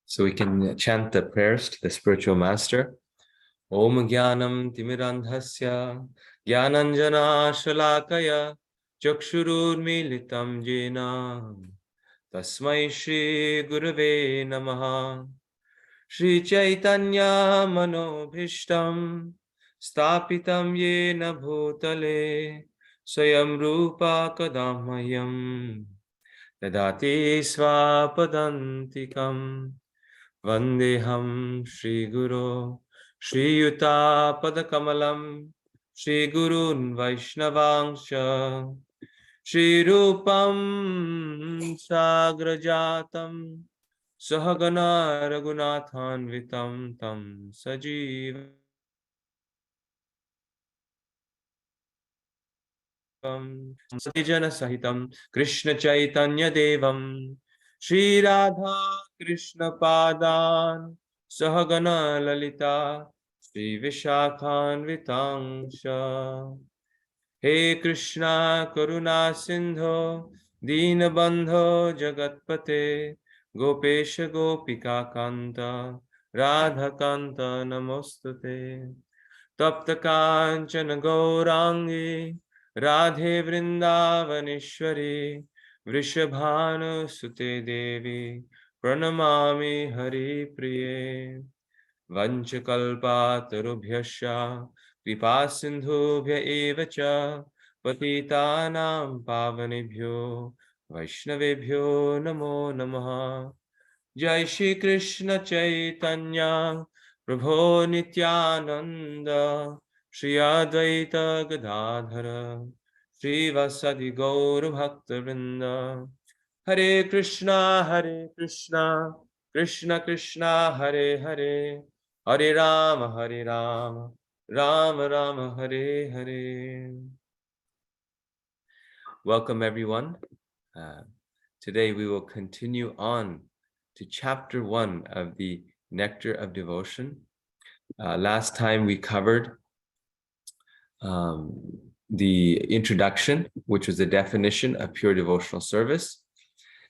So we can chant the prayers to the spiritual master. Om Jnanam Timirandhasya Jnananjana Shalakaya Chakshurunmilitam Jena Tasmai Shri Gurave Namaha. Shri Chaitanya Manobhishtam Stapitam Yena Bhutale Swayam Rupa Kadammayam Dadati Swapadantikam Vandeham Shri Guru Shri Yuta Padakamalam Shri Gurun Vaishnavangsha Shri Rupam Sagrajatam Sahagana Raghunathan Vitam Tam Sajivam Satijana Sahitam Krishna Chaitanya Devam Shri Radha Krishna Padan Sahagana Lalita Shri Vishakhan Vitangsha. He Krishna Karuna Sindho Deenabandho Jagatpate Gopesha Gopika Kanta Radha Kanta Namostute Tapta Kanchana Gaurangi Radhe Vrindavaneshwari Vrishabhanu Sute Devi Pranamami Hari Priye Vanchakalpatarubhyasya Kripa Sindhubhya eva cha Patitanam Pavanebhyo Vaishnavebhyo Namo Namaha. Jai Shri Krishna Chaitanya Prabhu Nityananda Shri Advaita Gadadhara Shri Vasadi Gaur Bhakta Vrinda. Hare Krishna Krishna Krishna Hare Hare Hare Rama Rama Rama Hare Hare. Welcome everyone. Today we will continue on to chapter 1 of the Nectar of Devotion. Last time we covered the introduction, which was the definition of pure devotional service.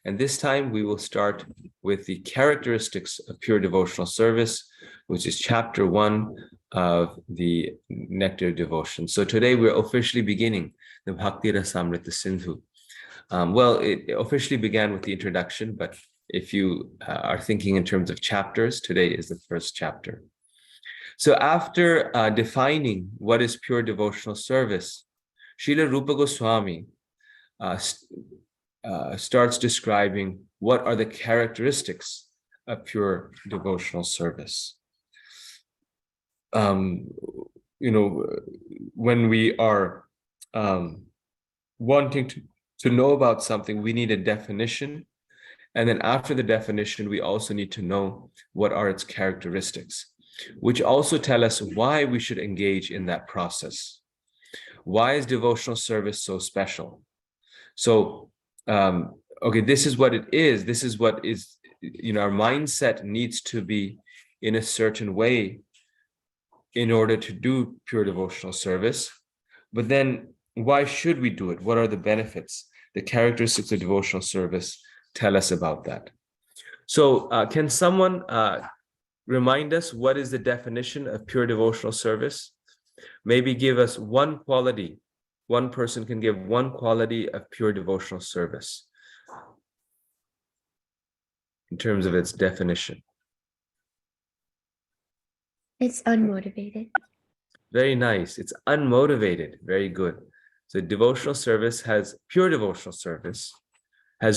And this time we will start with the characteristics of pure devotional service, which is chapter 1 of the Nectar of Devotion. So today we're officially beginning the Bhakti Rasamrita Sindhu. Well, it officially began with the introduction, but if you are thinking in terms of chapters, today is the first chapter. So after defining what is pure devotional service, Srila Rupa Goswami starts describing what are the characteristics of pure devotional service. When we are wanting to know about something, we need a definition. And then after the definition, we also need to know what are its characteristics, which also tell us why we should engage in that process. Why is devotional service so special? So, okay, this is what it is. This is what is, our mindset needs to be in a certain way in order to do pure devotional service. But then why should we do it? What are the benefits? The characteristics of devotional service tell us about that. So can someone remind us what is the definition of pure devotional service? Maybe give us one quality. One person can give one quality of pure devotional service in terms of its definition. It's unmotivated. Very nice. It's unmotivated. Very good. So pure devotional service has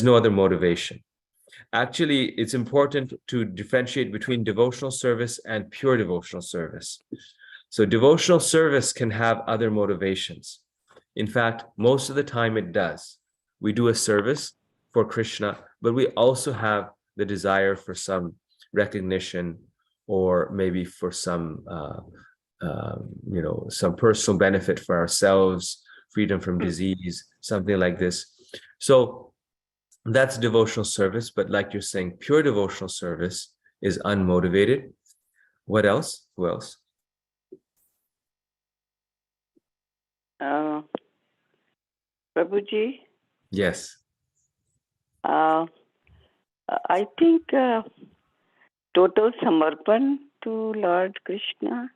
no other motivation. Actually, it's important to differentiate between devotional service and pure devotional service. So devotional service can have other motivations. In fact, most of the time it does. We do a service for Krishna, but we also have the desire for some recognition or maybe for some some personal benefit for ourselves, freedom from disease, something like this. So that's devotional service, but like you're saying, pure devotional service is unmotivated. What else? Who else? Prabhuji? Yes. I think total samarpan to Lord Krishna.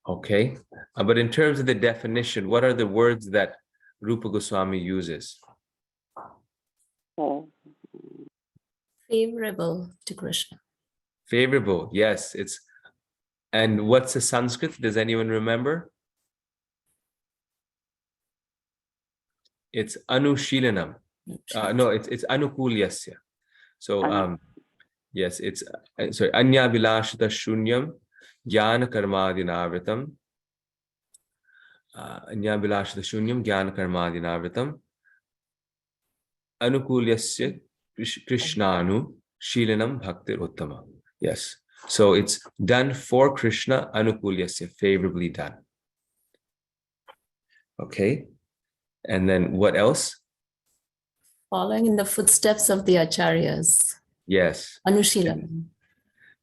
Okay, but in terms of the definition, what are the words that Rupa Goswami uses? Oh. Favorable to Krishna. Favorable, yes. And what's the Sanskrit? Does anyone remember? It's anushilanam. No, it's anukulyasya. So yes, it's sorry, anya bilashita shunyam jnana karmadinavritam. Anya bilashita shunyam jnana karmadinavritam. Anukulyasya krishnanu shilanam bhaktir uttama. Yes. So it's done for Krishna, anukulyasya, favorably done. Okay. And then what else? Following in the footsteps of the acharyas. Yes. Anushilanam.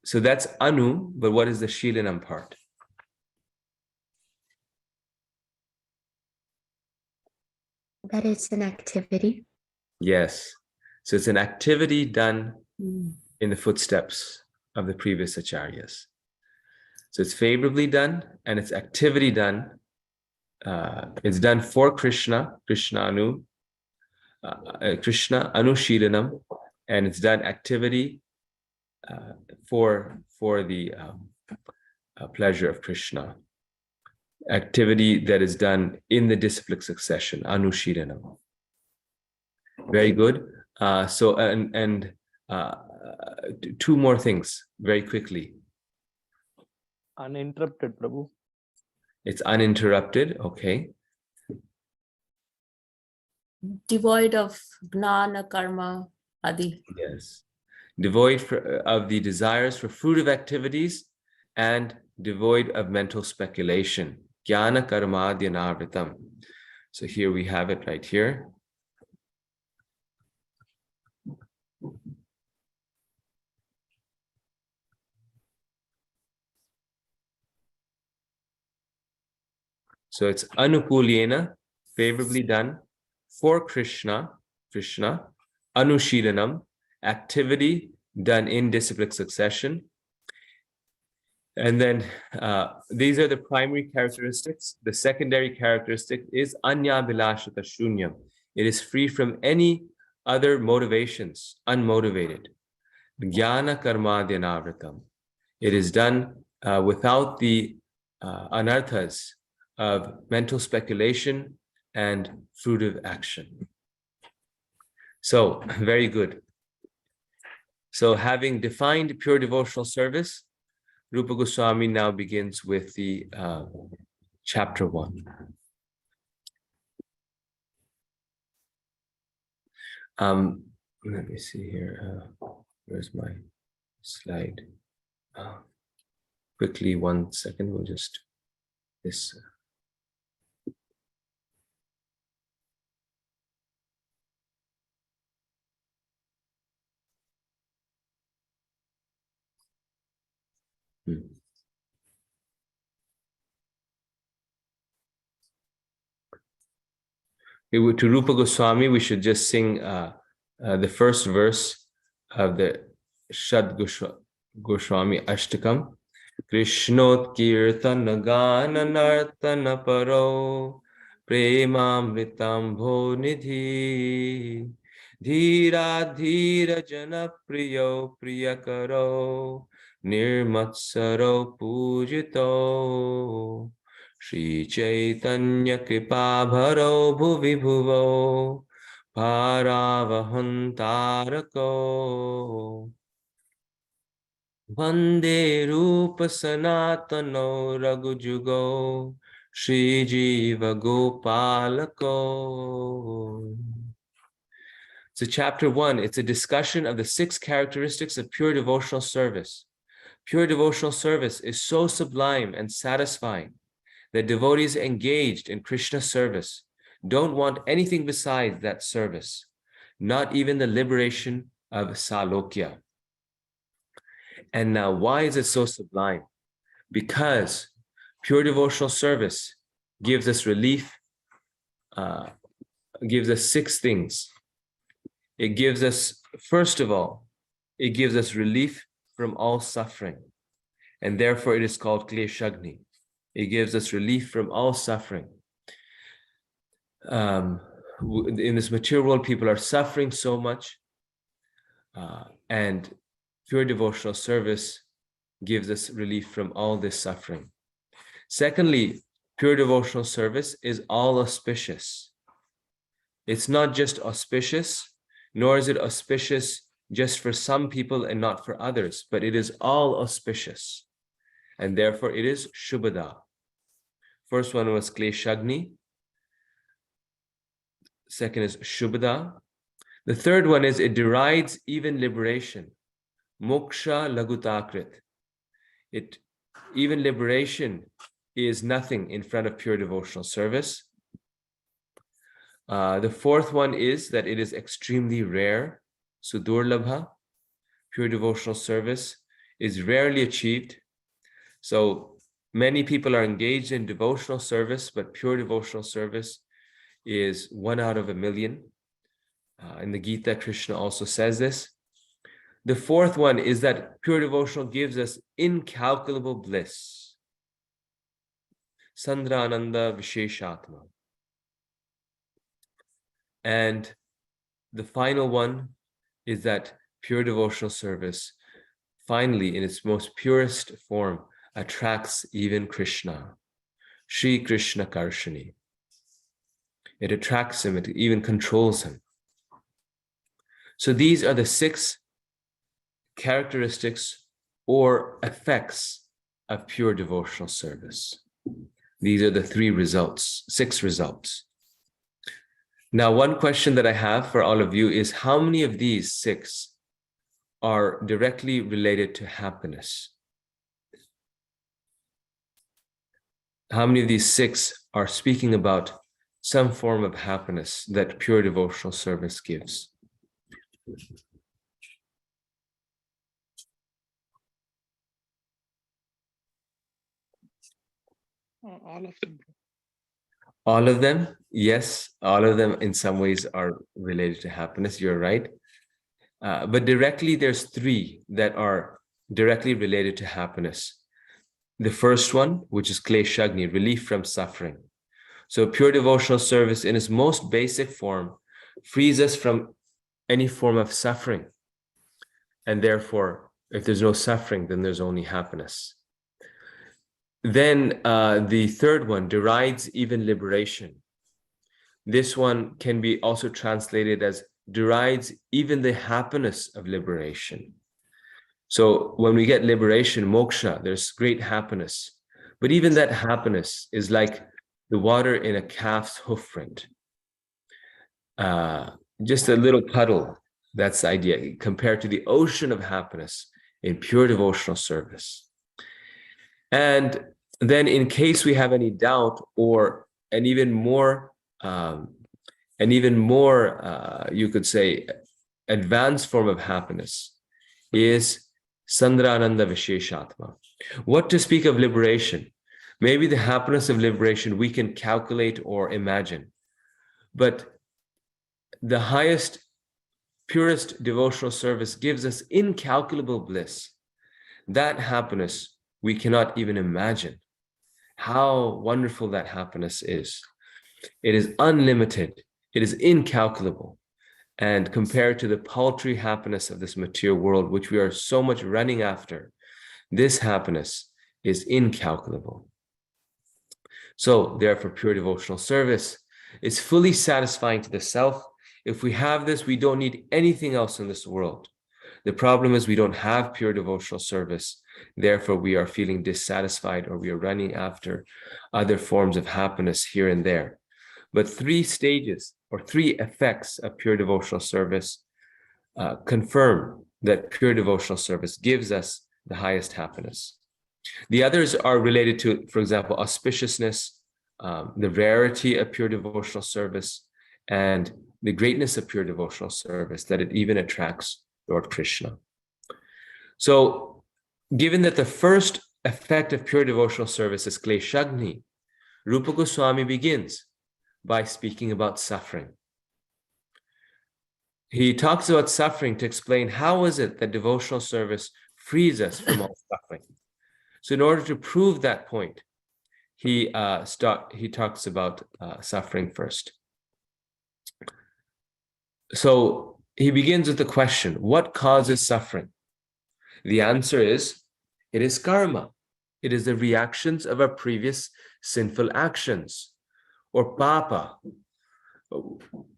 So that's anu, but what is the shilanam part? That is an activity. Yes. So it's an activity done Mm. in the footsteps of the previous acharyas. So it's favorably done and it's activity done. It's done for Krishna, Krishna Anushilanam, and it's done activity for the pleasure of Krishna. Activity that is done in the disciplic succession, Anushilanam. Very good. So two more things very quickly. Uninterrupted, Prabhu. It's uninterrupted. Okay. Devoid of gnana, karma, adi. Yes. Devoid of the desires for fruitive activities and devoid of mental speculation. Jnana karma dhyanavritam. So here we have it right here. So it's anukulyena, favorably done, for Krishna, anushilanam, activity done in disciplic succession. And then these are the primary characteristics. The secondary characteristic is anya bilashata shunyam. It is free from any other motivations, unmotivated. Jnana karma dhyanavritam. It is done without the anarthas of mental speculation and fruitive action. So, very good. So, having defined pure devotional service, Rupa Goswami now begins with the chapter 1. Let me see here. Where's my slide? Quickly, 1 second. We'll just this. To Rupa Goswami, we should just sing the first verse of the Shad Goswami Ashtakam. Krishnot Kirtan Gana Nartana Paro Premamritam Bho Nidhi Dhira Dhira Jana Priyo Priyakaro Nirmatsaro Pujito Shri Chaitanya Kripa Bharo Bhuvi Bhuvo Paravahantarako Vande Rupa Sanatano Raghujugo Shri Jiva Gopalako. So chapter 1, it's a discussion of the 6 characteristics of pure devotional service. Pure devotional service is so sublime and satisfying that devotees engaged in Krishna service don't want anything besides that service, not even the liberation of Salokya. And now, why is it so sublime? Because pure devotional service gives us relief, gives us 6 things. It gives us, first of all, it gives us relief from all suffering. And therefore it is called Kleshagni. It gives us relief from all suffering. In this material world, people are suffering so much, and pure devotional service gives us relief from all this suffering. Secondly, pure devotional service is all auspicious. It's not just auspicious, nor is it auspicious just for some people and not for others, but it is all auspicious. And therefore it is Shubhada. First one was Kleshagni. Second is Shubhada. The third one is it derides even liberation. Moksha lagutakrit. Even liberation is nothing in front of pure devotional service. The fourth one is that it is extremely rare. Sudurlabha. Pure devotional service is rarely achieved. So many people are engaged in devotional service, but pure devotional service is 1 out of a million. In the Gita, Krishna also says this. The fourth one is that pure devotional gives us incalculable bliss. Sandrananda Visheshatma. And the final one is that pure devotional service, finally, in its most purest form, attracts even Krishna. Shri Krishna Karshani. It attracts him, it even controls him. So these are the 6 characteristics or effects of pure devotional service. These are the 6 results. Now, one question that I have for all of you is how many of these 6 are directly related to happiness? How many of these 6 are speaking about some form of happiness that pure devotional service gives? All of them. All of them? Yes, all of them in some ways are related to happiness. You're right. But directly, there's 3 that are directly related to happiness. The first one, which is Kleshagni, relief from suffering. So pure devotional service in its most basic form frees us from any form of suffering. And therefore, if there's no suffering, then there's only happiness. Then the third one, derides even liberation. This one can be also translated as derides even the happiness of liberation. So when we get liberation, moksha, there's great happiness. But even that happiness is like the water in a calf's hoof print. Just a little puddle, that's the idea, compared to the ocean of happiness in pure devotional service. And then in case we have any doubt or an even more, you could say, advanced form of happiness is Sandrananda Visheshatma. What to speak of liberation? Maybe the happiness of liberation we can calculate or imagine, but the highest, purest devotional service gives us incalculable bliss. That happiness we cannot even imagine how wonderful that happiness is. It is unlimited. It is incalculable. And compared to the paltry happiness of this material world, which we are so much running after, this happiness is incalculable. So therefore, pure devotional service is fully satisfying to the self. If we have this, we don't need anything else in this world. The problem is we don't have pure devotional service. Therefore, we are feeling dissatisfied or we are running after other forms of happiness here and there. But 3 stages or 3 effects of pure devotional service confirm that pure devotional service gives us the highest happiness. The others are related to, for example, auspiciousness, the rarity of pure devotional service, and the greatness of pure devotional service, that it even attracts Lord Krishna. So, given that the first effect of pure devotional service is Kleshagni, Rupa Goswami begins by speaking about suffering. He talks about suffering to explain how is it that devotional service frees us from all suffering. So in order to prove that point, he talks about suffering first. So he begins with the question, what causes suffering? The answer is, it is karma. It is the reactions of our previous sinful actions, or papa.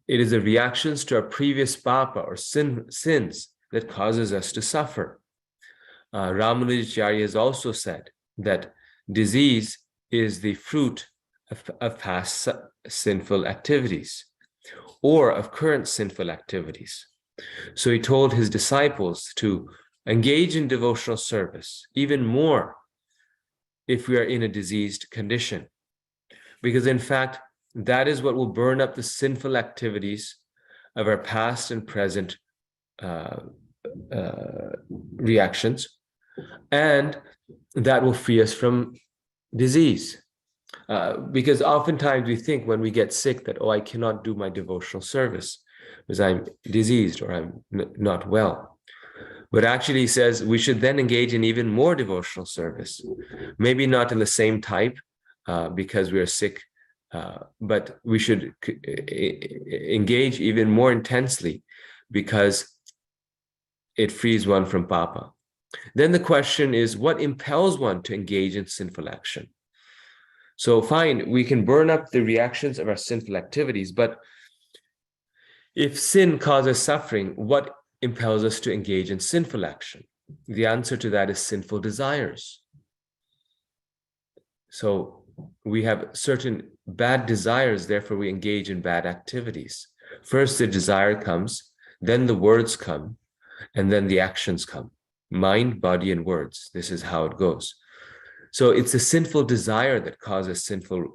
It is the reactions to our previous papa or sins that causes us to suffer. Ramanujacharya has also said that disease is the fruit of past sinful activities or of current sinful activities. So he told his disciples to engage in devotional service even more if we are in a diseased condition, because in fact, that is what will burn up the sinful activities of our past and present reactions, and that will free us from disease. Because oftentimes we think when we get sick that, oh, I cannot do my devotional service because I'm diseased or I'm not well. But actually he says we should then engage in even more devotional service, maybe not in the same type because we are sick, but we should engage even more intensely because it frees one from papa. Then the question is, what impels one to engage in sinful action? So fine, we can burn up the reactions of our sinful activities, but if sin causes suffering, what impels us to engage in sinful action? The answer to that is sinful desires. So we have certain bad desires, therefore we engage in bad activities. First the desire comes, then the words come, and then the actions come. Mind, body, and words. This is how it goes. So it's a sinful desire that causes sinful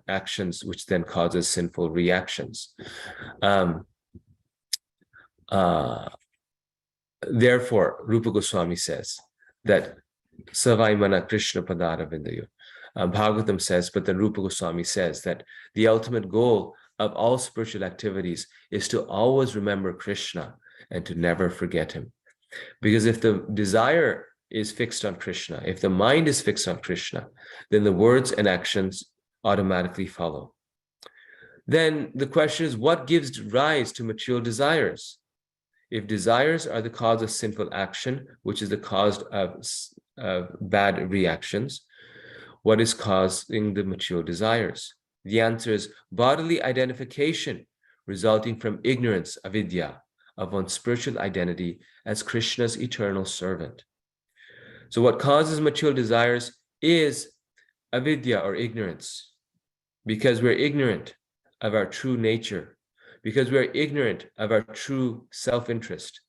actions, which then causes sinful reactions. Therefore, Rupa Goswami says that Savai Mana Krishna Padara Vindayo. Bhagavatam says, but then Rupa Goswami says that the ultimate goal of all spiritual activities is to always remember Krishna and to never forget him. Because if the desire is fixed on Krishna, if the mind is fixed on Krishna, then the words and actions automatically follow. Then the question is, what gives rise to material desires? If desires are the cause of sinful action, which is the cause of bad reactions, what is causing the material desires? The answer is bodily identification resulting from ignorance, avidya, of one's spiritual identity as Krishna's eternal servant. So what causes material desires is avidya, or ignorance, because we're ignorant of our true nature, because we are ignorant of our true self-interest,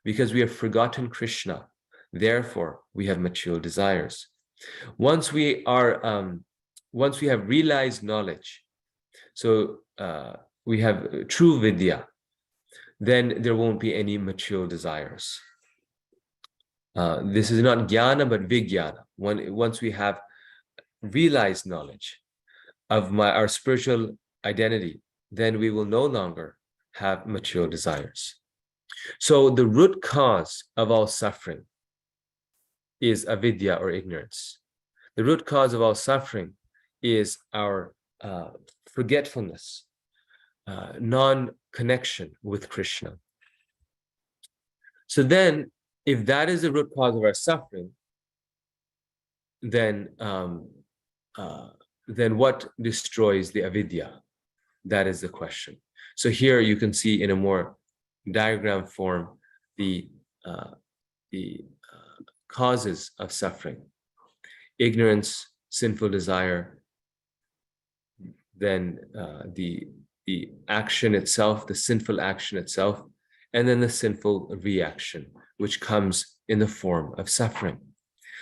because we have forgotten Krishna. Therefore, we have material desires. Once we have realized knowledge, so we have true vidya, then there won't be any material desires. This is not jnana, but vijnana. Once we have realized knowledge of our spiritual identity, then we will no longer have material desires. So the root cause of all suffering is avidya, or ignorance. The root cause of all suffering is our forgetfulness, non-connection with Krishna. So then, if that is the root cause of our suffering, then what destroys the avidya? That is the question. So here you can see in a more diagram form the causes of suffering: ignorance, sinful desire, then the action itself, the sinful action itself, and then the sinful reaction, which comes in the form of suffering.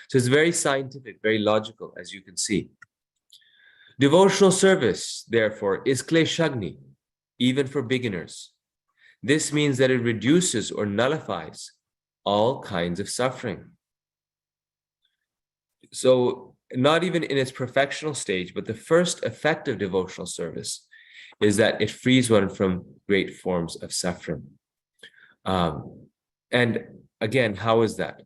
So it's very scientific, very logical, as you can see. Devotional service, therefore, is kleshagni, even for beginners. This means that it reduces or nullifies all kinds of suffering. So not even in its perfectional stage, but the first effective devotional service is that it frees one from great forms of suffering. And again, how is that?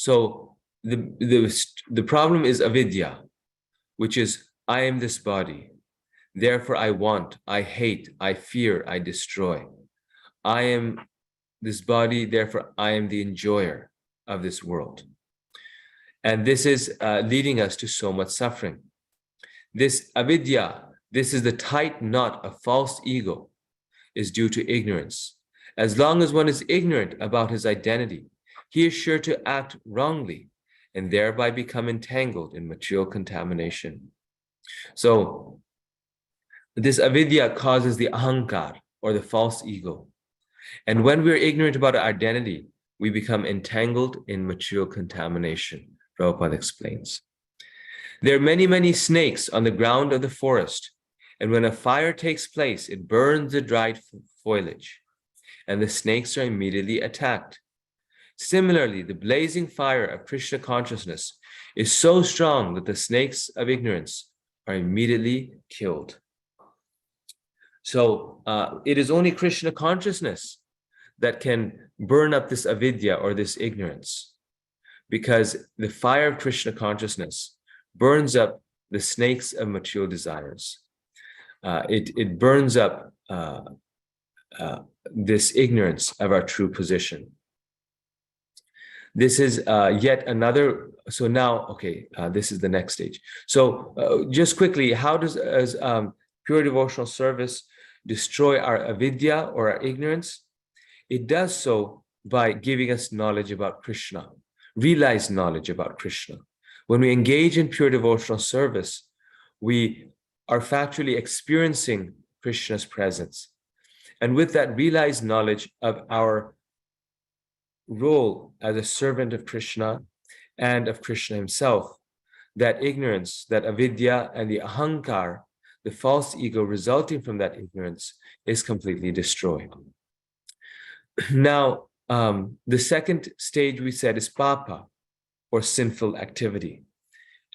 So the problem is avidya, which is I am this body. Therefore, I want, I hate, I fear, I destroy. I am this body, therefore, I am the enjoyer of this world. And this is leading us to so much suffering. This avidya, this is the tight knot of false ego, is due to ignorance. As long as one is ignorant about his identity, he is sure to act wrongly and thereby become entangled in material contamination. So, this avidya causes the ahankar, or the false ego. And when we're ignorant about our identity, we become entangled in material contamination, Prabhupada explains. There are many, many snakes on the ground of the forest, and when a fire takes place, it burns the dried foliage, and the snakes are immediately attacked. Similarly, the blazing fire of Krishna consciousness is so strong that the snakes of ignorance are immediately killed. So it is only Krishna consciousness that can burn up this avidya, or this ignorance, because the fire of Krishna consciousness burns up the snakes of material desires. It burns up this ignorance of our true position. This is yet another. So now, okay, this is the next stage. So just quickly, how does pure devotional service destroy our avidya, or our ignorance? It does so by giving us knowledge about Krishna, realized knowledge about Krishna. When we engage in pure devotional service, we are factually experiencing Krishna's presence. And with that realized knowledge of our role as a servant of Krishna and of Krishna himself, that ignorance, that avidya, and the ahankar, the false ego resulting from that ignorance, is completely destroyed. Now, the second stage we said is papa, or sinful activity.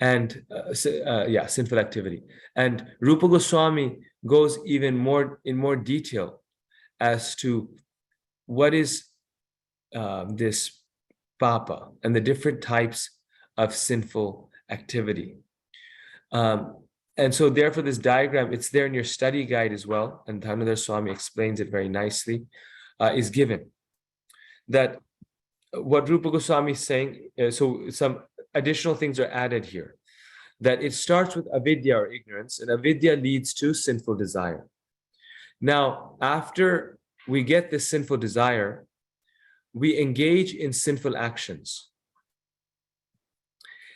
And sinful activity. And Rupa Goswami goes even more in more detail as to what is this papa and the different types of sinful activity. And so therefore this diagram, it's there in your study guide as well, and Dhanadhar Swami explains it very nicely, is given. That what Rupa Goswami is saying, so some additional things are added here, that it starts with avidya, or ignorance, and avidya leads to sinful desire. Now, after we get this sinful desire, we engage in sinful actions.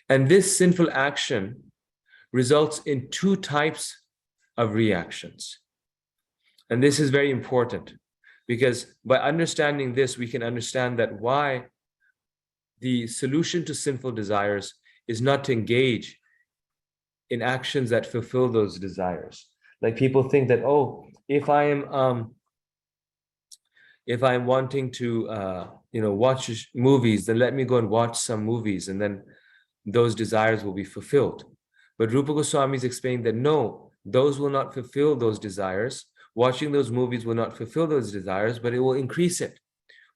And this sinful action results in two types of reactions. And this is very important, because by understanding this, we can understand that why the solution to sinful desires is not to engage in actions that fulfill those desires. Like people think that, oh, if I'm wanting to watch movies, then let me go and watch some movies, and then those desires will be fulfilled. But Rupa Goswami is explaining that no, those will not fulfill those desires. Watching those movies will not fulfill those desires, but it will increase it.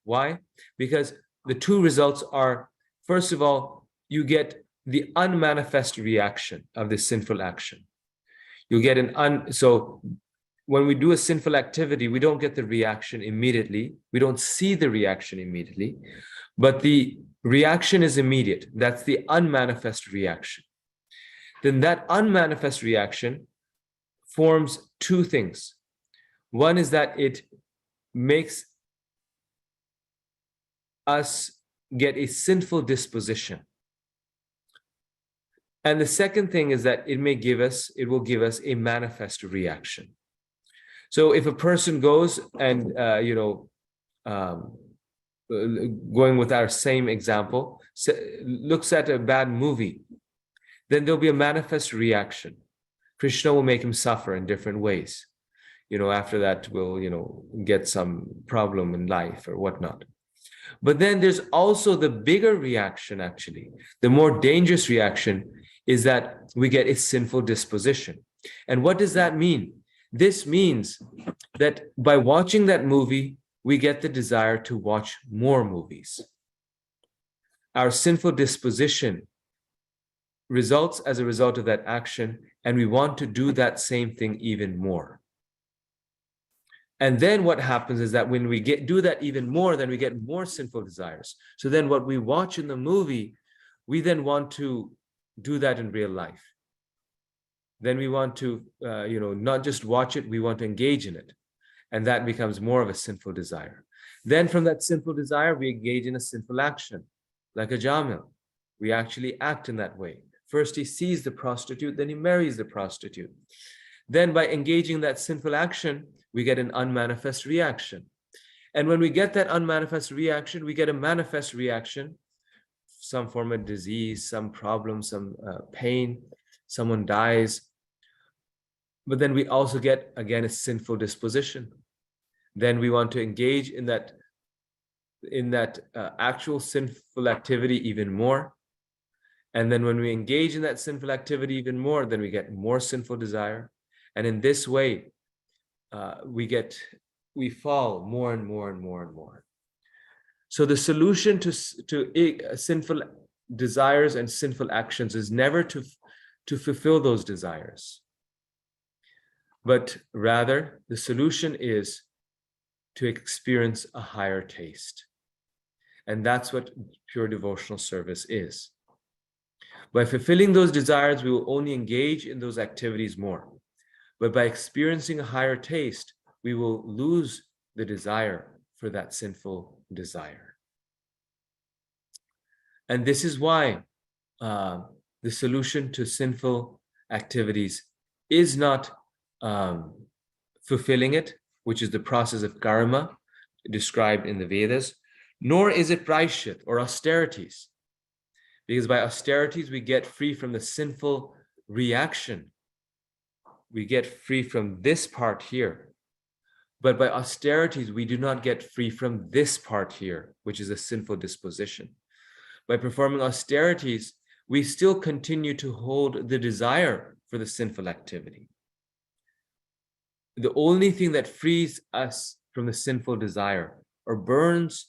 Why? Because the two results are, first of all, you get the unmanifest reaction of this sinful action. You get so when we do a sinful activity, we don't get the reaction immediately. We don't see the reaction immediately, but the reaction is immediate. That's the unmanifest reaction. Then that unmanifest reaction forms two things. One is that it makes us get a sinful disposition. And the second thing is that it will give us a manifest reaction. So if a person goes and, going with our same example, looks at a bad movie, then there'll be a manifest reaction. Krishna will make him suffer in different ways. After that, we'll, get some problem in life or whatnot. But then there's also the bigger reaction, actually. The more dangerous reaction is that we get a sinful disposition. And what does that mean? This means that by watching that movie, we get the desire to watch more movies. our sinful disposition results as a result of that action, and we want to do that same thing even more. And then what happens is that when we do that even more, then we get more sinful desires. So then what we watch in the movie, we then want to do that in real life. Then we want to, not just watch it, we want to engage in it. And that becomes more of a sinful desire. Then from that sinful desire, we engage in a sinful action, like a jamil. We actually act in that way. First, he sees the prostitute, then he marries the prostitute. Then by engaging in that sinful action, we get an unmanifest reaction. And when we get that unmanifest reaction, we get a manifest reaction, some form of disease, some problem, some pain, someone dies. But then we also get, again, a sinful disposition. Then we want to engage in that actual sinful activity even more. And then when we engage in that sinful activity even more, then we get more sinful desire. And in this way, we fall more and more and more and more. So the solution to sinful desires and sinful actions is never to fulfill those desires, but rather the solution is to experience a higher taste. And that's what pure devotional service is. By fulfilling those desires, we will only engage in those activities more. But by experiencing a higher taste, we will lose the desire for that sinful desire. And this is why the solution to sinful activities is not fulfilling it, which is the process of karma described in the Vedas, nor is it praishit or austerities. Because by austerities, we get free from the sinful reaction. We get free from this part here. But by austerities, we do not get free from this part here, which is a sinful disposition. By performing austerities, we still continue to hold the desire for the sinful activity. The only thing that frees us from the sinful desire or burns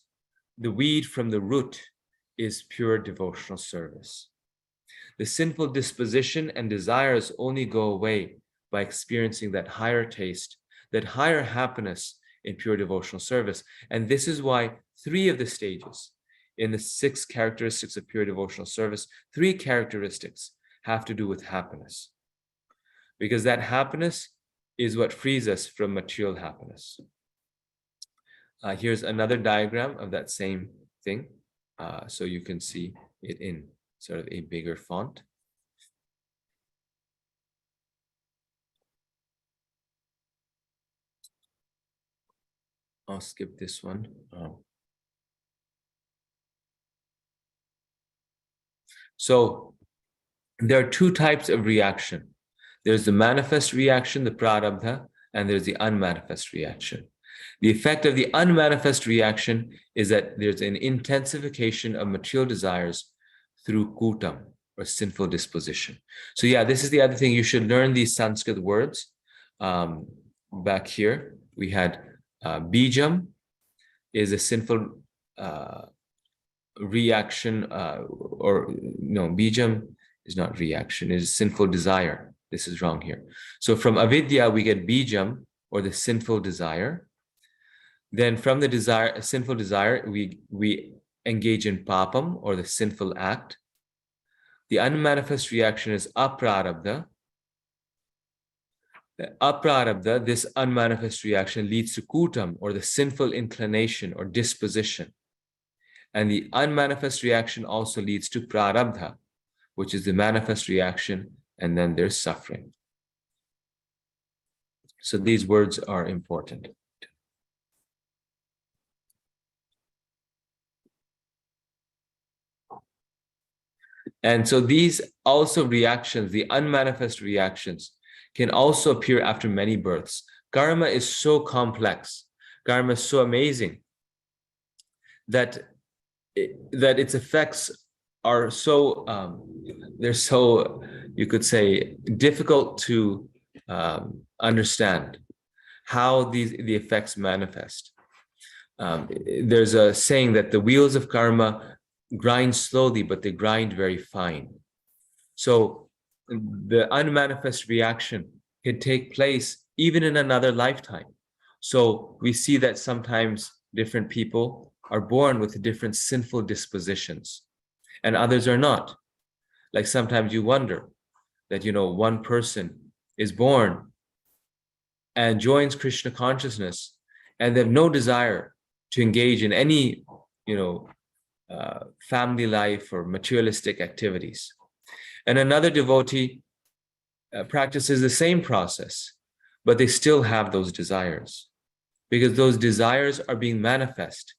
the weed from the root is pure devotional service. The sinful disposition and desires only go away by experiencing that higher taste, that higher happiness in pure devotional service. And this is why 3 of the stages in the 6 characteristics of pure devotional service, 3 characteristics have to do with happiness. Because that happiness is what frees us from material happiness. Here's another diagram of that same thing. So you can see it in sort of a bigger font. I'll skip this one. So there are 2 types of reaction. There's the manifest reaction, the prarabdha, and there's the unmanifest reaction. The effect of the unmanifest reaction is that there's an intensification of material desires through kutam, or sinful disposition. So yeah, this is the other thing. You should learn these Sanskrit words. Back here, we had bijam is a sinful reaction, bijam is not reaction, it is sinful desire. This is wrong here. So from avidya, we get bijam, or the sinful desire. Then from the sinful desire, we engage in papam, or the sinful act. The unmanifest reaction is aprarabdha. Aprarabdha, this unmanifest reaction, leads to kutam, or the sinful inclination or disposition. And the unmanifest reaction also leads to prarabdha, which is the manifest reaction, and then there's suffering. So these words are important. And so these also reactions, the unmanifest reactions, can also appear after many births. Karma is so complex. Karma is so amazing that its effects are so, they're so, you could say, difficult to understand how the effects manifest. There's a saying that the wheels of karma grind slowly, but they grind very fine. So the unmanifest reaction can take place even in another lifetime. So we see that sometimes different people are born with different sinful dispositions and others are not. Like sometimes you wonder that, one person is born and joins Krishna consciousness and they have no desire to engage in any, family life or materialistic activities. And another devotee practices the same process, but they still have those desires because those desires are being manifest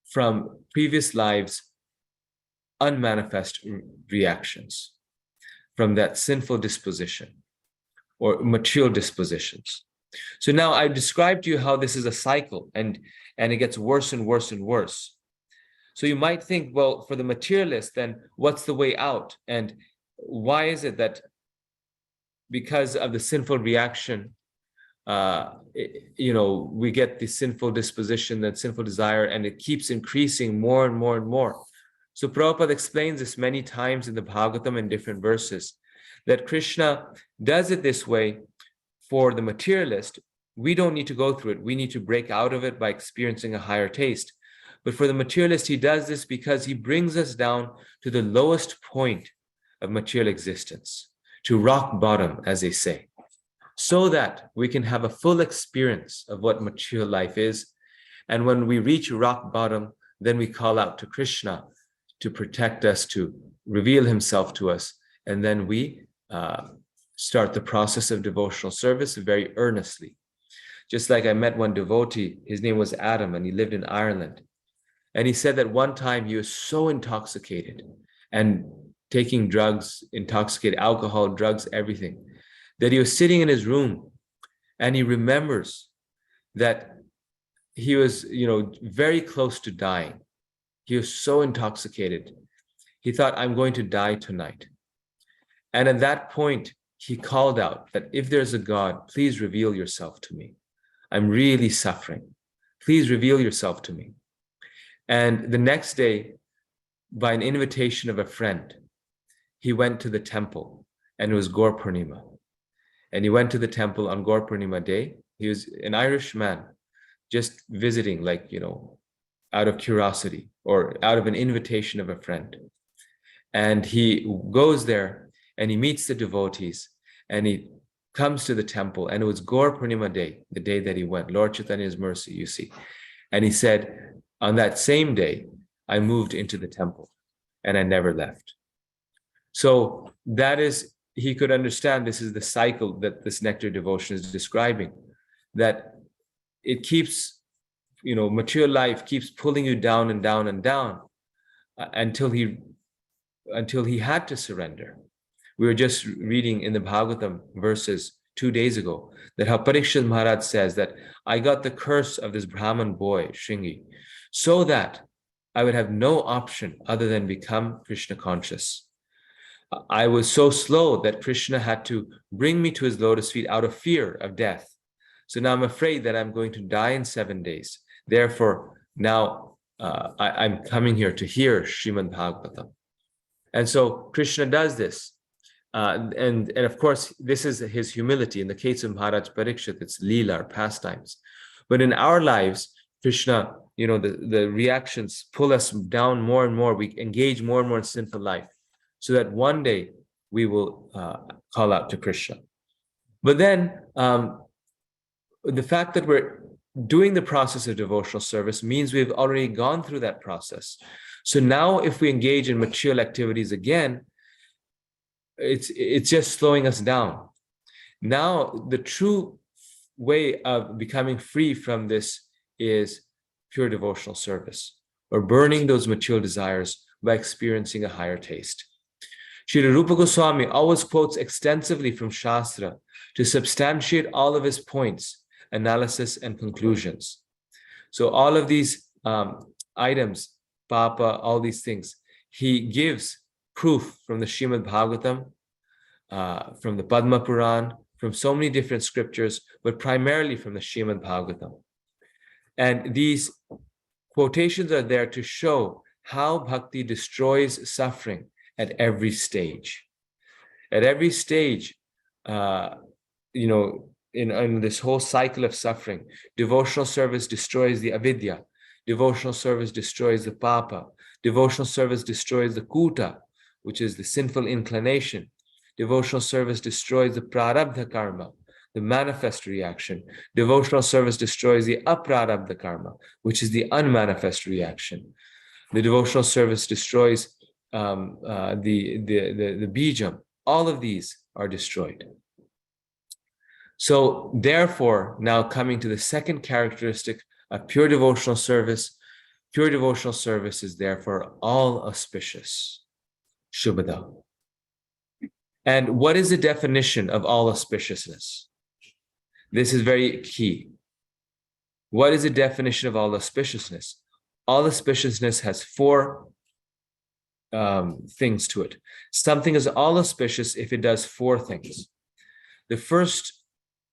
from previous lives' unmanifest reactions, from that sinful disposition or material dispositions. So now I've described to you how this is a cycle and it gets worse and worse and worse. So you might think, well, for the materialist, then what's the way out? And why is it that because of the sinful reaction, we get the sinful disposition, that sinful desire, and it keeps increasing more and more and more. So Prabhupada explains this many times in the Bhagavatam in different verses, that Krishna does it this way for the materialist. We don't need to go through it. We need to break out of it by experiencing a higher taste. But for the materialist, he does this because he brings us down to the lowest point of material existence, to rock bottom, as they say, so that we can have a full experience of what material life is. And when we reach rock bottom, then we call out to Krishna to protect us, to reveal himself to us. And then we start the process of devotional service very earnestly. Just like I met one devotee, his name was Adam, and he lived in Ireland. And he said that one time he was so intoxicated and taking drugs, intoxicated, alcohol, drugs, everything, that he was sitting in his room and he remembers that he was, very close to dying. He was so intoxicated. He thought, I'm going to die tonight. And at that point, he called out that if there's a God, please reveal yourself to me. I'm really suffering. Please reveal yourself to me. And the next day, by an invitation of a friend, he went to the temple, and it was Gaur Purnima. And he went to the temple on Gaur Purnima day. He was an Irish man, just visiting, out of curiosity or out of an invitation of a friend. And he goes there and he meets the devotees and he comes to the temple, and it was Gaur Purnima day, the day that he went, Lord Chaitanya's mercy, you see. And he said, on that same day, I moved into the temple and I never left. So that is, he could understand this is the cycle that this nectar devotion is describing, that it keeps, material life keeps pulling you down and down and down until he had to surrender. We were just reading in the Bhagavatam verses 2 days ago that how Parikshit Maharaj says that I got the curse of this Brahman boy, Shringi, so that I would have no option other than become Krishna conscious. I was so slow that Krishna had to bring me to his lotus feet out of fear of death. So now I'm afraid that I'm going to die in 7 days. Therefore, now I'm coming here to hear Srimad Bhagavatam. And so Krishna does this. And of course, this is his humility. In the case of Maharaj Parikshit, it's Leela, or pastimes. But in our lives, Krishna, the reactions pull us down more and more. We engage more and more in sinful life, so that one day we will call out to Krishna. But then the fact that we're doing the process of devotional service means we've already gone through that process. So now if we engage in material activities again, it's just slowing us down. Now, the true way of becoming free from this is pure devotional service, or burning those material desires by experiencing a higher taste. Srila Rupa Goswami always quotes extensively from Shastra to substantiate all of his points, analysis, and conclusions. So all of these items, Papa, all these things, he gives proof from the Srimad Bhagavatam, from the Padma Puran, from so many different scriptures, but primarily from the Srimad Bhagavatam. And these quotations are there to show how bhakti destroys suffering at every stage. At every stage, in this whole cycle of suffering, devotional service destroys the avidya, devotional service destroys the papa, devotional service destroys the kuta, which is the sinful inclination. Devotional service destroys the prarabdha karma, the manifest reaction. Devotional service destroys the aprarabdha karma, which is the unmanifest reaction. The devotional service destroys the bijam. All of these are destroyed. So therefore, now coming to the second characteristic of pure devotional service is therefore all auspicious. Shubhada. And what is the definition of all auspiciousness? This is very key. What is the definition of all auspiciousness? All auspiciousness has four things to it. Something is all auspicious if it does four things. The first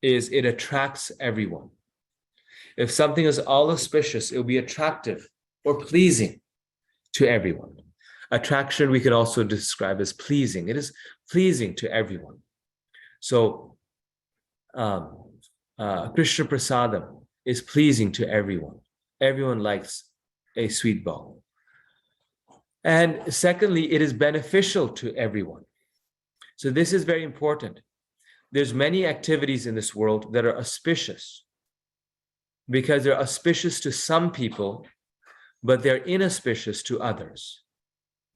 is it attracts everyone. If something is all auspicious, it will be attractive or pleasing to everyone. Attraction we can also describe as pleasing. It is pleasing to everyone. So Krishna Prasadam is pleasing to everyone. Everyone likes a sweet ball. And secondly, it is beneficial to everyone. So this is very important. There's many activities in this world that are auspicious because they're auspicious to some people, but they're inauspicious to others,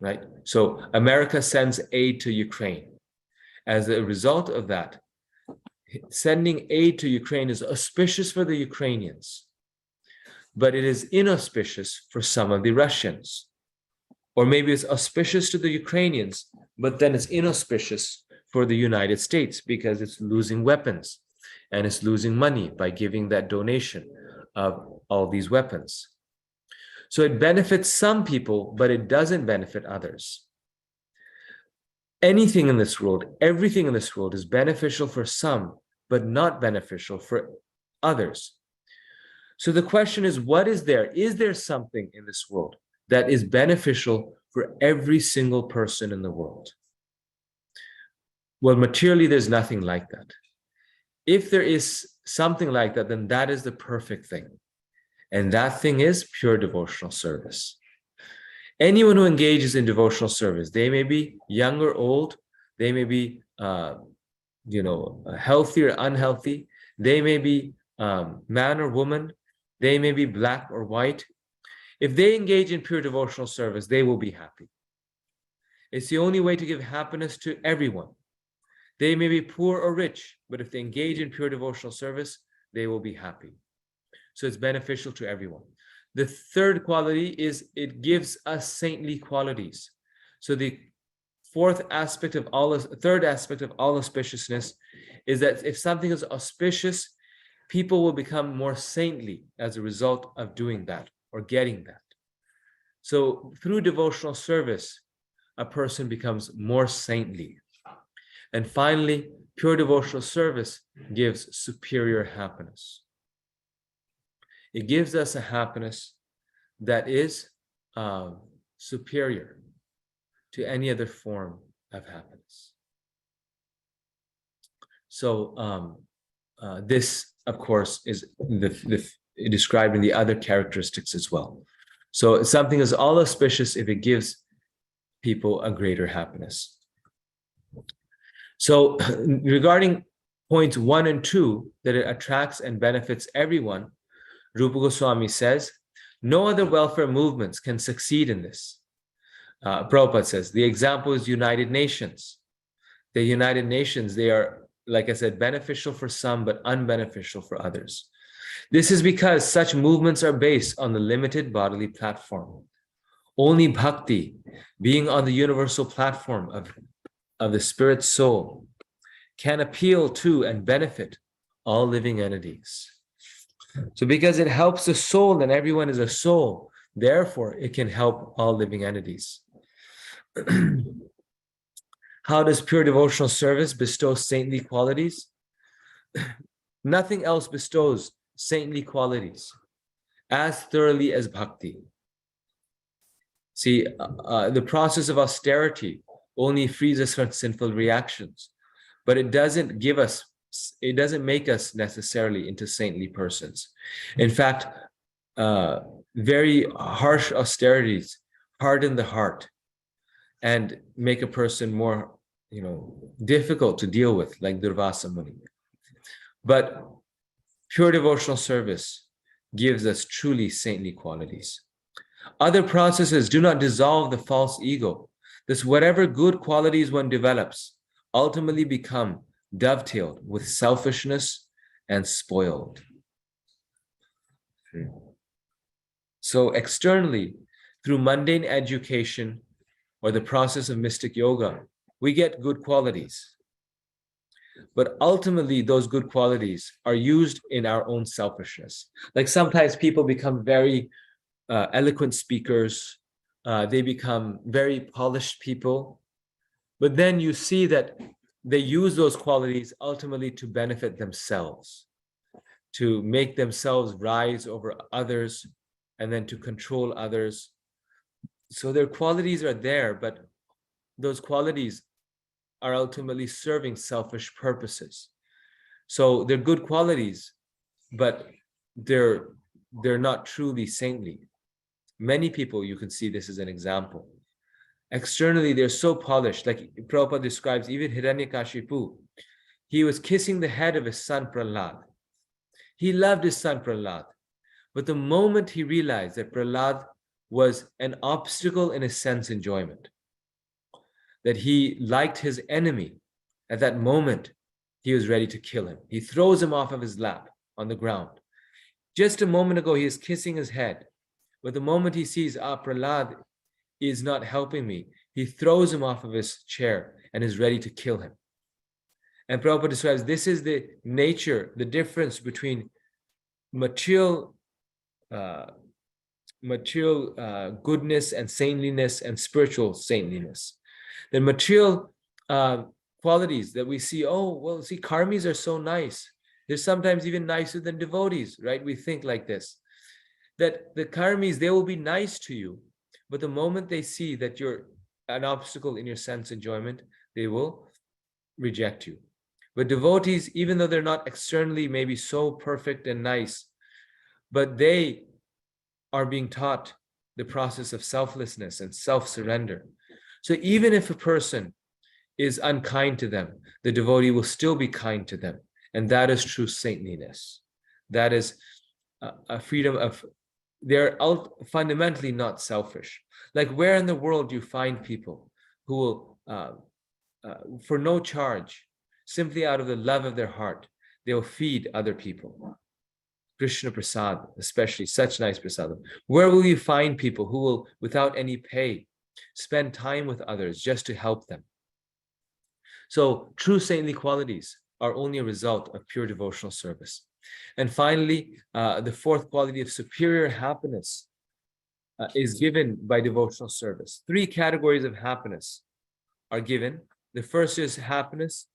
right? So America sends aid to Ukraine. As a result of that, sending aid to Ukraine is auspicious for the Ukrainians, but it is inauspicious for some of the Russians. Or maybe it's auspicious to the Ukrainians, but then it's inauspicious for the United States because it's losing weapons and it's losing money by giving that donation of all these weapons. So it benefits some people, but it doesn't benefit others. Anything in this world, everything in this world is beneficial for some, but not beneficial for others. So the question is, what is there? Is there something in this world that is beneficial for every single person in the world? Well, materially, there's nothing like that. If there is something like that, then that is the perfect thing. And that thing is pure devotional service. Anyone who engages in devotional service, they may be young or old, they may be healthy or unhealthy, they may be man or woman, they may be black or white. If they engage in pure devotional service, they will be happy. It's the only way to give happiness to everyone. They may be poor or rich, but if they engage in pure devotional service, they will be happy. So it's beneficial to everyone. The third quality is it gives us saintly qualities. So the third aspect of all auspiciousness is that if something is auspicious, people will become more saintly as a result of doing that or getting that. So through devotional service, a person becomes more saintly. And finally, pure devotional service gives superior happiness. It gives us a happiness that is superior to any other form of happiness. So this, of course, is described in the other characteristics as well. So something is all auspicious if it gives people a greater happiness. So regarding points 1 and 2, that it attracts and benefits everyone, Rupa Goswami says, no other welfare movements can succeed in this. Prabhupada says, the example is United Nations. The United Nations, they are, like I said, beneficial for some, but unbeneficial for others. This is because such movements are based on the limited bodily platform. Only bhakti, being on the universal platform of the spirit soul, can appeal to and benefit all living entities. So because it helps the soul and everyone is a soul, therefore it can help all living entities. How does pure devotional service bestow saintly qualities? Nothing else bestows saintly qualities as thoroughly as bhakti. See, the process of austerity only frees us from sinful reactions, but it doesn't make us necessarily into saintly persons. In fact, very harsh austerities harden the heart and make a person more, difficult to deal with, like Durvasa Muni. But pure devotional service gives us truly saintly qualities. Other processes do not dissolve the false ego. Thus, whatever good qualities one develops ultimately become dovetailed with selfishness and spoiled. So externally, through mundane education or the process of mystic yoga, we get good qualities. But ultimately, those good qualities are used in our own selfishness. Like sometimes people become very eloquent speakers, they become very polished people, but then you see that they use those qualities ultimately to benefit themselves, to make themselves rise over others, and then to control others. So their qualities are there, but those qualities are ultimately serving selfish purposes. So they're good qualities, but they're not truly saintly. Many people, you can see this as an example. Externally, they're so polished, like Prabhupada describes even Hiranyakashipu. He was kissing the head of his son Prahlad. He loved his son Prahlad. But the moment he realized that Prahlad was an obstacle in his sense enjoyment, that he liked his enemy, at that moment, he was ready to kill him. He throws him off of his lap on the ground. Just a moment ago, he is kissing his head. But the moment he sees, Prahlad is not helping me, he throws him off of his chair and is ready to kill him. And Prabhupada describes this is the nature, the difference between material goodness and saintliness and spiritual saintliness. The material qualities that we see, karmis are so nice. They're sometimes even nicer than devotees, right? We think like this, that the karmis, they will be nice to you, but the moment they see that you're an obstacle in your sense enjoyment, they will reject you. But devotees, even though they're not externally maybe so perfect and nice, but they are being taught the process of selflessness and self-surrender. So even if a person is unkind to them, the devotee will still be kind to them. And that is true saintliness. That is a freedom of, they're fundamentally not selfish. Like where in the world do you find people who will, for no charge, simply out of the love of their heart, they'll feed other people? Krishna Prasad, especially, such nice prasadam. Where will you find people who will, without any pay, spend time with others just to help them? So true saintly qualities are only a result of pure devotional service. And finally, the fourth quality of superior happiness is given by devotional service. Three categories of happiness are given. The first is happiness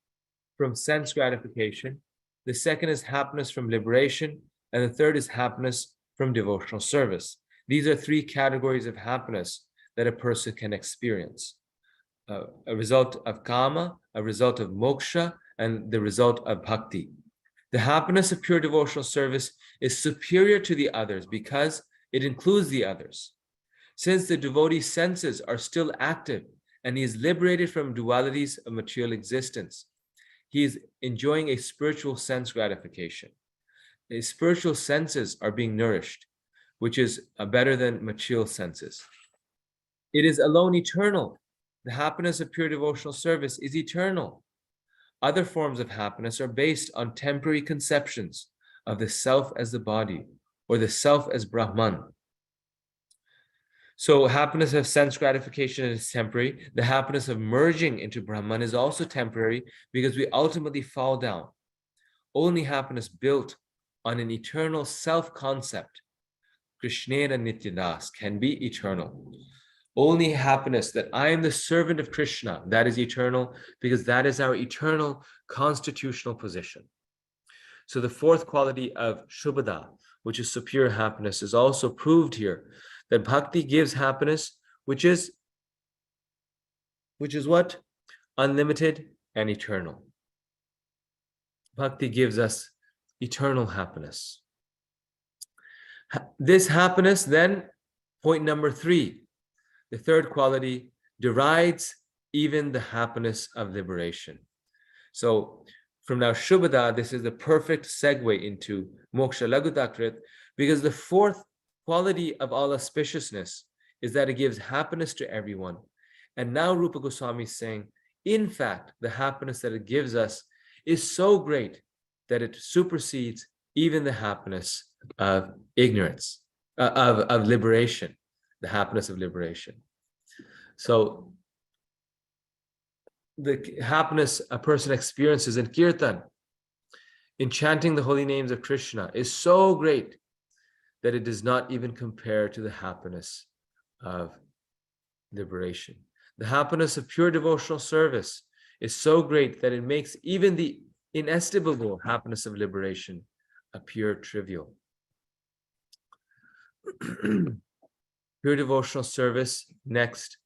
from sense gratification. The second is happiness from liberation. And the third is happiness from devotional service. These are three categories of happiness that a person can experience. A result of kama, a result of moksha, and the result of bhakti. The happiness of pure devotional service is superior to the others because it includes the others. Since the devotee's senses are still active and he is liberated from dualities of material existence, he is enjoying a spiritual sense gratification. His spiritual senses are being nourished, which is better than material senses. It is alone eternal. The happiness of pure devotional service is eternal. Other forms of happiness are based on temporary conceptions of the self as the body or the self as Brahman. So happiness of sense gratification is temporary. The happiness of merging into Brahman is also temporary because we ultimately fall down. Only happiness built on an eternal self-concept, Krishnera Nityadas, can be eternal. Only happiness that I am the servant of Krishna, that is eternal, because that is our eternal constitutional position. So the fourth quality of Shubhada, which is superior happiness, is also proved here, that bhakti gives happiness which is what? Unlimited and eternal. Bhakti gives us eternal happiness. This happiness then, point number 3, the third quality, derides even the happiness of liberation. So from now Shubhada, this is the perfect segue into Moksha Lagutakrit, because the fourth quality of all auspiciousness is that it gives happiness to everyone. And now Rupa Goswami is saying, in fact, the happiness that it gives us is so great that it supersedes even the happiness of ignorance, of liberation, the happiness of liberation. So the happiness a person experiences in kirtan, in chanting the holy names of Krishna, is so great that it does not even compare to the happiness of liberation. The happiness of pure devotional service is so great that it makes even the inestimable happiness of liberation appear trivial. Pure devotional service, next,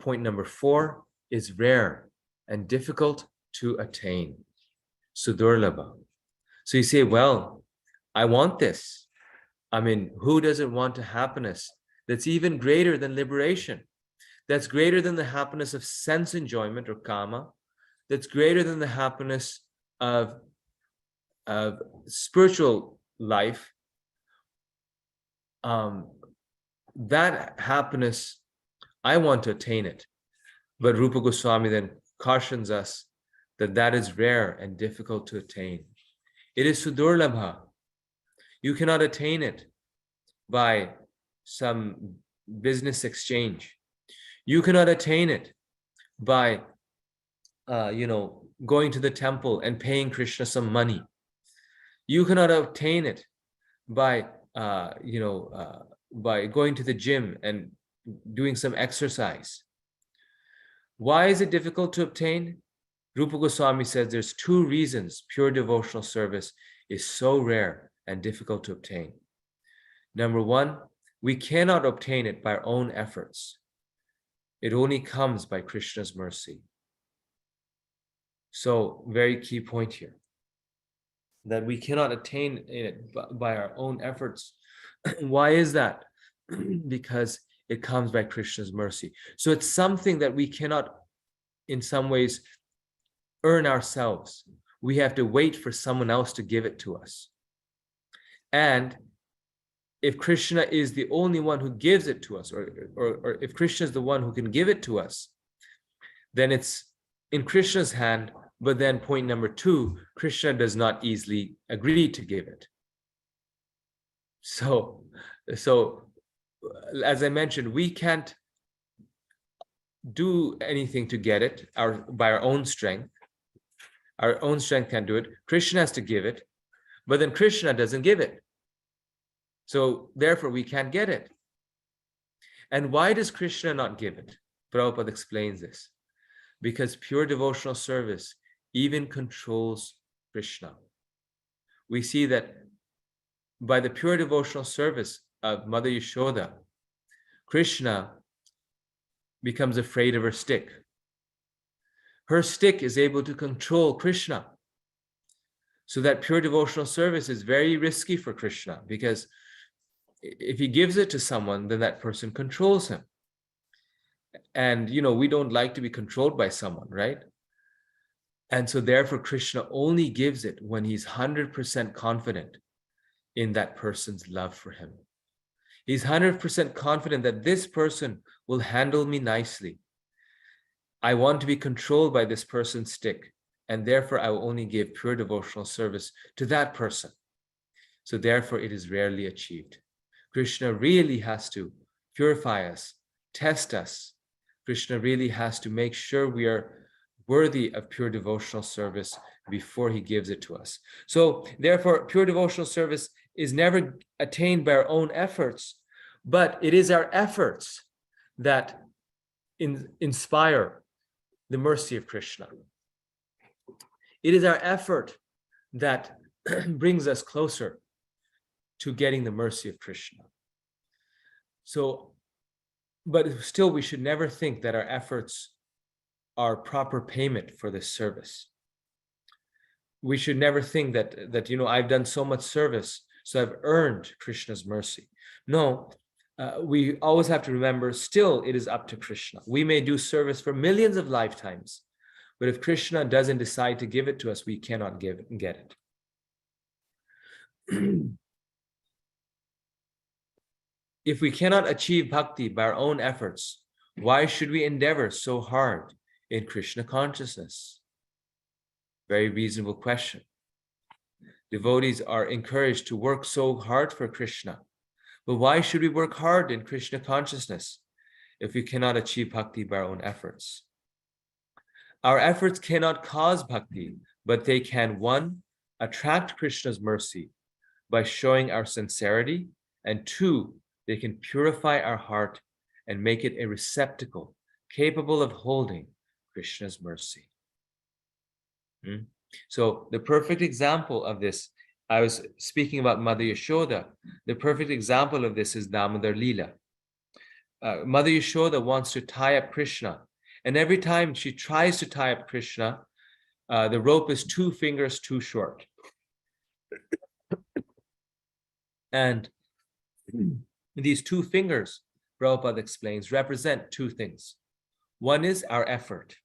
point number 4, is rare and difficult to attain. Sudurlabha. So you say, well, I want this. I mean, who doesn't want a happiness that's even greater than liberation? That's greater than the happiness of sense enjoyment or kama, that's greater than the happiness of spiritual life. That happiness, I want to attain it. But Rupa Goswami then cautions us that that is rare and difficult to attain. It is sudurlabha. You cannot attain it by some business exchange. You cannot attain it by, going to the temple and paying Krishna some money. You cannot obtain it by, by going to the gym and doing some exercise. Why is it difficult to obtain? Rupa Goswami says there's 2 reasons pure devotional service is so rare and difficult to obtain. Number 1, we cannot obtain it by our own efforts. It only comes by Krishna's mercy. So, very key point here, that we cannot attain it by our own efforts. Why is that? Because it comes by Krishna's mercy. So it's something that we cannot, in some ways, earn ourselves. We have to wait for someone else to give it to us. And if Krishna is the only one who gives it to us, or if Krishna is the one who can give it to us, then it's in Krishna's hand. But then point number 2, Krishna does not easily agree to give it. So as I mentioned, we can't do anything to get it by our own strength. Our own strength can't do it. Krishna has to give it, but then Krishna doesn't give it. So therefore, we can't get it. And why does Krishna not give it? Prabhupada explains this. Because pure devotional service even controls Krishna. We see that by the pure devotional service of Mother Yashoda, Krishna becomes afraid of her stick. Her stick is able to control Krishna. So that pure devotional service is very risky for Krishna, because if he gives it to someone, then that person controls him. And, we don't like to be controlled by someone, right? And so therefore, Krishna only gives it when he's 100% confident in that person's love for him. He's 100% confident that this person will handle me nicely. I want to be controlled by this person's stick, and therefore I will only give pure devotional service to that person. So therefore, it is rarely achieved. Krishna really has to purify us, test us. Krishna really has to make sure we are worthy of pure devotional service before he gives it to us. So therefore, pure devotional service is never attained by our own efforts, but it is our efforts that inspire the mercy of Krishna. It is our effort that brings us closer to getting the mercy of Krishna. So But still, we should never think that our efforts are proper payment for this service. We should never think that I've done so much service, so I've earned Krishna's mercy. No, we always have to remember, still it is up to Krishna. We may do service for millions of lifetimes, but if Krishna doesn't decide to give it to us, we cannot get it. If we cannot achieve bhakti by our own efforts, why should we endeavor so hard in Krishna consciousness? Very reasonable question. Devotees are encouraged to work so hard for Krishna. But why should we work hard in Krishna consciousness if we cannot achieve bhakti by our own efforts? Our efforts cannot cause bhakti, but they can, one, attract Krishna's mercy by showing our sincerity, and two, they can purify our heart and make it a receptacle capable of holding Krishna's mercy. So the perfect example of this, I was speaking about Mother Yashoda. The perfect example of this is Damodar Leela. Mother Yashoda wants to tie up Krishna, and every time she tries to tie up Krishna, the rope is 2 fingers too short. And these 2 fingers, Prabhupada explains, represent 2 things. One is our effort.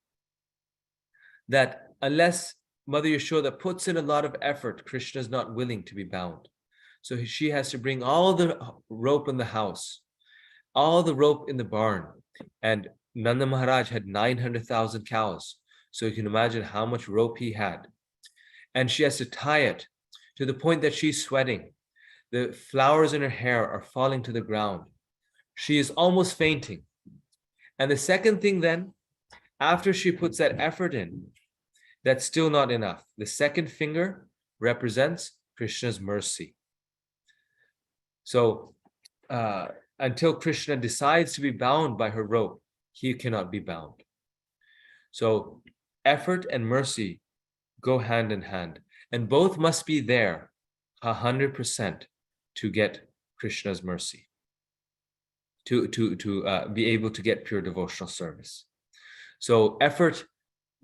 That unless Mother Yashoda puts in a lot of effort, Krishna is not willing to be bound. So she has to bring all the rope in the house, all the rope in the barn. And Nanda Maharaj had 900,000 cows. So you can imagine how much rope he had. And she has to tie it to the point that she's sweating. The flowers in her hair are falling to the ground. She is almost fainting. And the second thing then, after she puts that effort in, that's still not enough. The second finger represents Krishna's mercy. So until Krishna decides to be bound by her rope, he cannot be bound. So effort and mercy go hand in hand, and both must be there 100% to get Krishna's mercy, to be able to get pure devotional service. So effort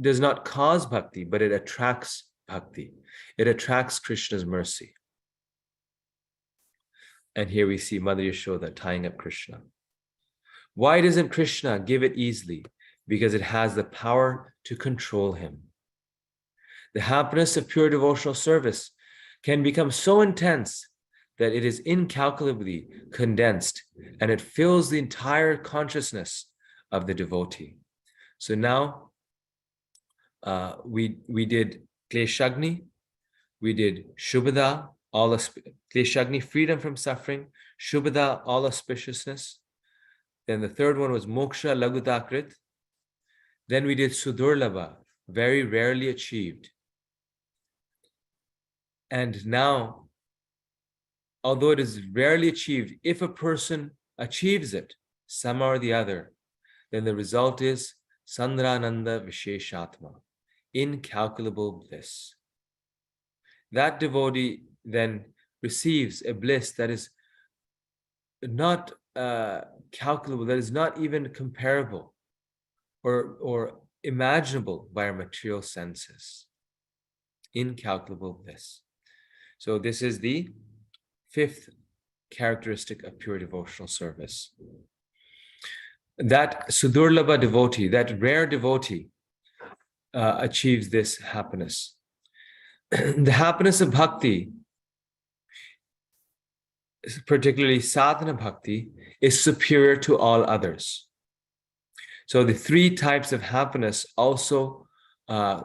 does not cause bhakti, but it attracts bhakti. It attracts Krishna's mercy. And here we see Mother Yashoda tying up Krishna. Why doesn't Krishna give it easily? Because it has the power to control him. The happiness of pure devotional service can become so intense that it is incalculably condensed and it fills the entire consciousness of the devotee. So now we did Kleshagni, we did Shubhada, Kleshagni, freedom from suffering, Shubhada, all auspiciousness. Then the third one was Moksha Lagutakrit. Then we did Sudurlabha, very rarely achieved. And now, although it is rarely achieved, if a person achieves it, somehow or the other, then the result is Sandrananda Visheshatma, incalculable bliss. That devotee then receives a bliss that is not calculable, that is not even comparable or imaginable by our material senses. Incalculable bliss. So this is the 5th characteristic of pure devotional service. That Sudurlabha devotee, that rare devotee, achieves this happiness. The happiness of bhakti, particularly sadhana bhakti, is superior to all others. So the 3 types of happiness also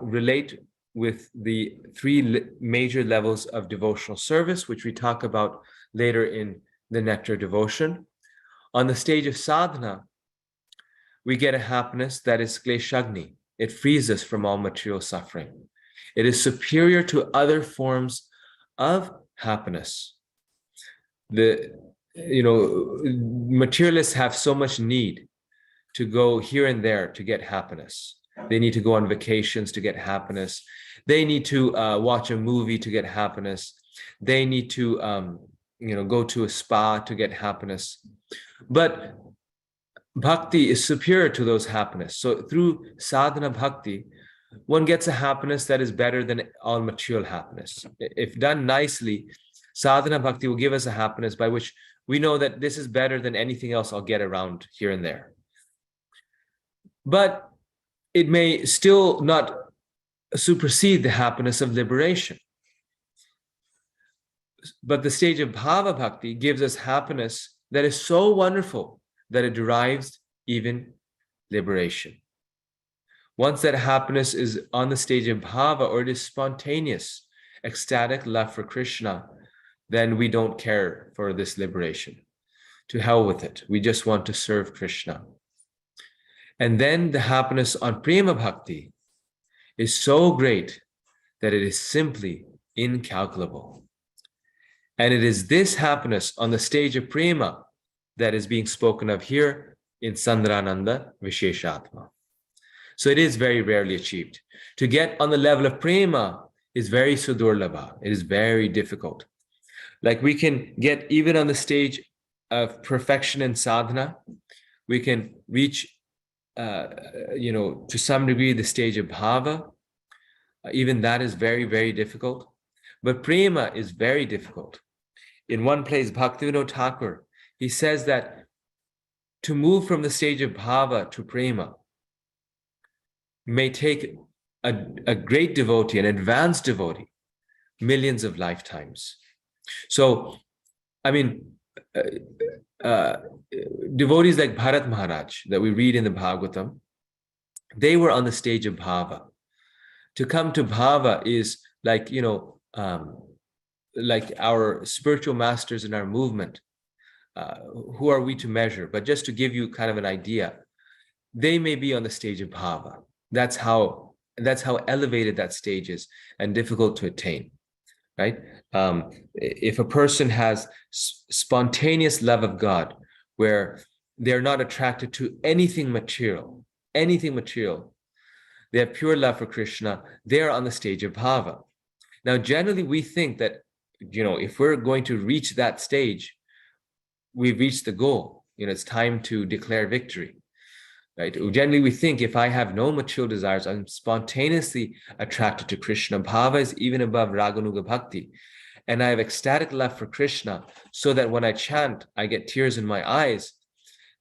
relate with the 3 major levels of devotional service, which we talk about later in the Nectar devotion. On the stage of sadhana, we get a happiness that is kleshagni. It frees us from all material suffering. It is superior to other forms of happiness. Materialists have so much need to go here and there to get happiness. They need to go on vacations to get happiness. They need to watch a movie to get happiness. They need to go to a spa to get happiness. But bhakti is superior to those happiness. So through sadhana bhakti, one gets a happiness that is better than all material happiness. If done nicely, sadhana bhakti will give us a happiness by which we know that this is better than anything else I'll get around here and there. But it may still not supersede the happiness of liberation. But the stage of bhava bhakti gives us happiness that is so wonderful that it derives even liberation. Once that happiness is on the stage of bhava, or it is spontaneous, ecstatic love for Krishna, then we don't care for this liberation. To hell with it. We just want to serve Krishna. And then the happiness on prema bhakti is so great that it is simply incalculable. And it is this happiness on the stage of prema that is being spoken of here in Sandrananda Visheshatma. So it is very rarely achieved. To get on the level of prema is very sudurlabha. It is very difficult. Like we can get even on the stage of perfection in sadhana, we can reach, to some degree, the stage of bhava. Even that is very, very difficult. But prema is very difficult. In one place, Bhaktivinoda Thakur, he says that to move from the stage of bhava to prema may take a great devotee, an advanced devotee, millions of lifetimes. So, I mean, devotees like Bharat Maharaj that we read in the Bhagavatam, they were on the stage of bhava. To come to bhava is like, like our spiritual masters in our movement. Who are we to measure? But just to give you kind of an idea, they may be on the stage of bhava. That's how elevated that stage is and difficult to attain, right? If a person has spontaneous love of God, where they're not attracted to anything material, they have pure love for Krishna, they're on the stage of bhava. Now, generally, we think that, if we're going to reach that stage, we've reached the goal. It's time to declare victory. Right? Generally, we think if I have no material desires, I'm spontaneously attracted to Krishna. Bhava is even above Raganuga Bhakti. And I have ecstatic love for Krishna, so that when I chant, I get tears in my eyes.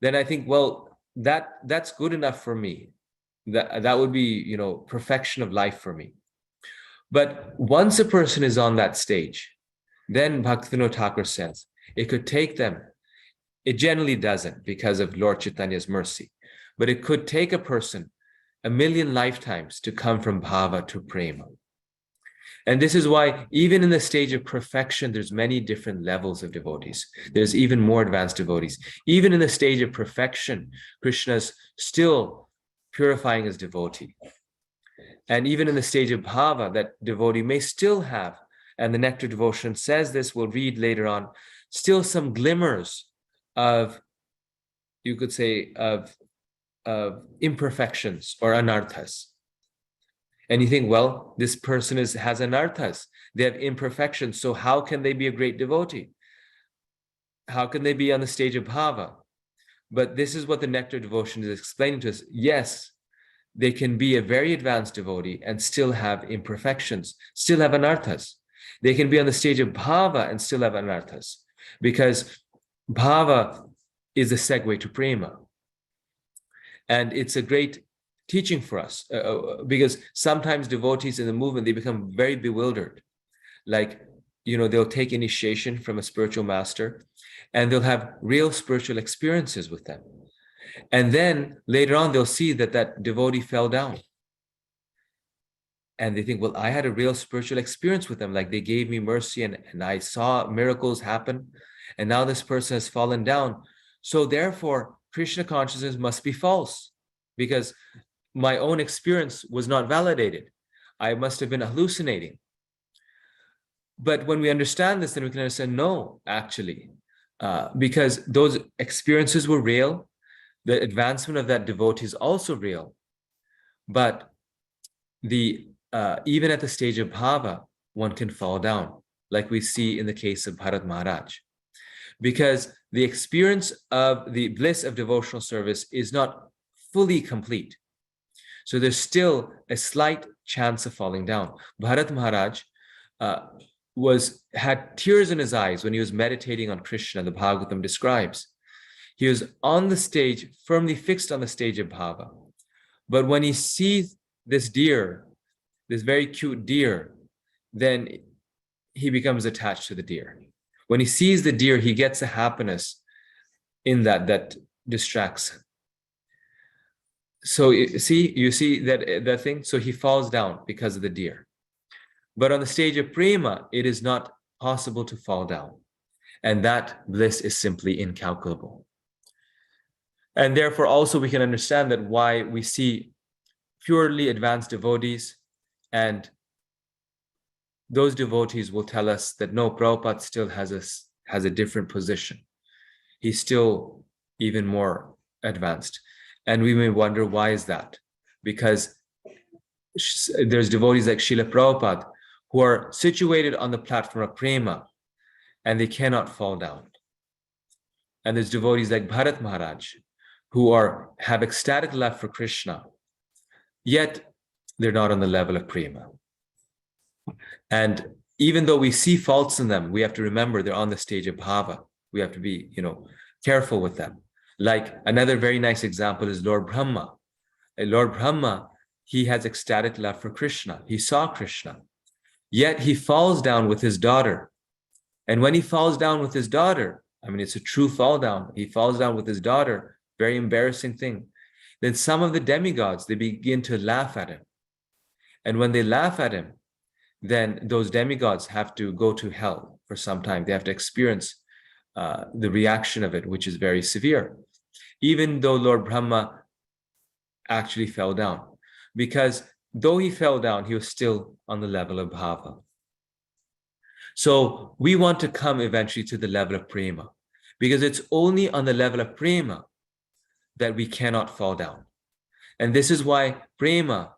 Then I think, well, that's good enough for me. That would be, perfection of life for me. But once a person is on that stage, then Bhaktivinoda Thakur says, it could take them, it generally doesn't because of Lord Chaitanya's mercy, but it could take a person 1,000,000 lifetimes to come from bhava to prema. And this is why even in the stage of perfection, there's many different levels of devotees. There's even more advanced devotees. Even in the stage of perfection, Krishna's still purifying his devotee. And even in the stage of bhava, that devotee may still have, and the Nectar devotion says this, we'll read later on, still some glimmers of, you could say, of imperfections or anarthas. And you think, well, this person has anarthas, they have imperfections, so how can they be a great devotee? How can they be on the stage of bhava? But this is what the Nectar devotion is explaining to us. Yes, they can be a very advanced devotee and still have imperfections, still have anarthas. They can be on the stage of bhava and still have anarthas, because bhava is a segue to prema. And it's a great teaching for us, because sometimes devotees in the movement, they become very bewildered. Like, they'll take initiation from a spiritual master and they'll have real spiritual experiences with them. And then later on, they'll see that devotee fell down. And they think, well, I had a real spiritual experience with them. Like they gave me mercy and I saw miracles happen. And now this person has fallen down. So therefore, Krishna consciousness must be false, because my own experience was not validated. I must have been hallucinating. But when we understand this, then we can understand, no, actually, because those experiences were real. The advancement of that devotee is also real. But even at the stage of bhava, one can fall down, like we see in the case of Bharat Maharaj. because the experience of the bliss of devotional service is not fully complete. So there's still a slight chance of falling down. Bharat Maharaj had tears in his eyes when he was meditating on Krishna, the Bhagavatam describes. He was on the stage, firmly fixed on the stage of bhava. But when he sees this deer, this very cute deer, then he becomes attached to the deer. When he sees the deer, he gets a happiness in that distracts him. So you see that thing? So he falls down because of the deer. But on the stage of prema, it is not possible to fall down. And that bliss is simply incalculable. And therefore, also we can understand that why we see purely advanced devotees, and those devotees will tell us that no, Prabhupada still has a different position. He's still even more advanced. And we may wonder, why is that? Because there's devotees like Srila Prabhupada who are situated on the platform of prema, and they cannot fall down. And there's devotees like Bharat Maharaj who have ecstatic love for Krishna, yet they're not on the level of prema. And even though we see faults in them, we have to remember they're on the stage of bhava. We have to be, careful with them. Like another very nice example is Lord Brahma. Lord Brahma, he has ecstatic love for Krishna. He saw Krishna, yet he falls down with his daughter. And when he falls down with his daughter, it's a true fall down. He falls down with his daughter, very embarrassing thing. Then some of the demigods, they begin to laugh at him. And when they laugh at him, then those demigods have to go to hell for some time. They have to experience the reaction of it, which is very severe, even though Lord Brahma actually fell down. Because though he fell down, he was still on the level of bhava. So we want to come eventually to the level of prema, because it's only on the level of prema that we cannot fall down. And this is why prema,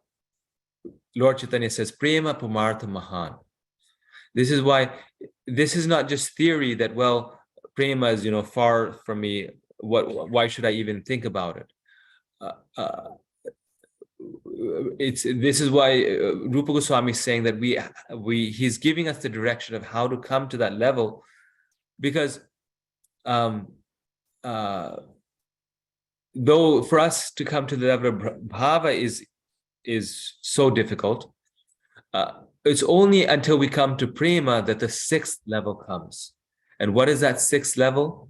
Lord Chaitanya says, prema pumartha mahan. This is why, this is not just theory that, well, prema is, far from me. Why should I even think about it? This is why Rupa Goswami is saying that he's giving us the direction of how to come to that level, because though for us to come to the level of bhava is so difficult, it's only until we come to prema that the sixth level comes. And what is that sixth level?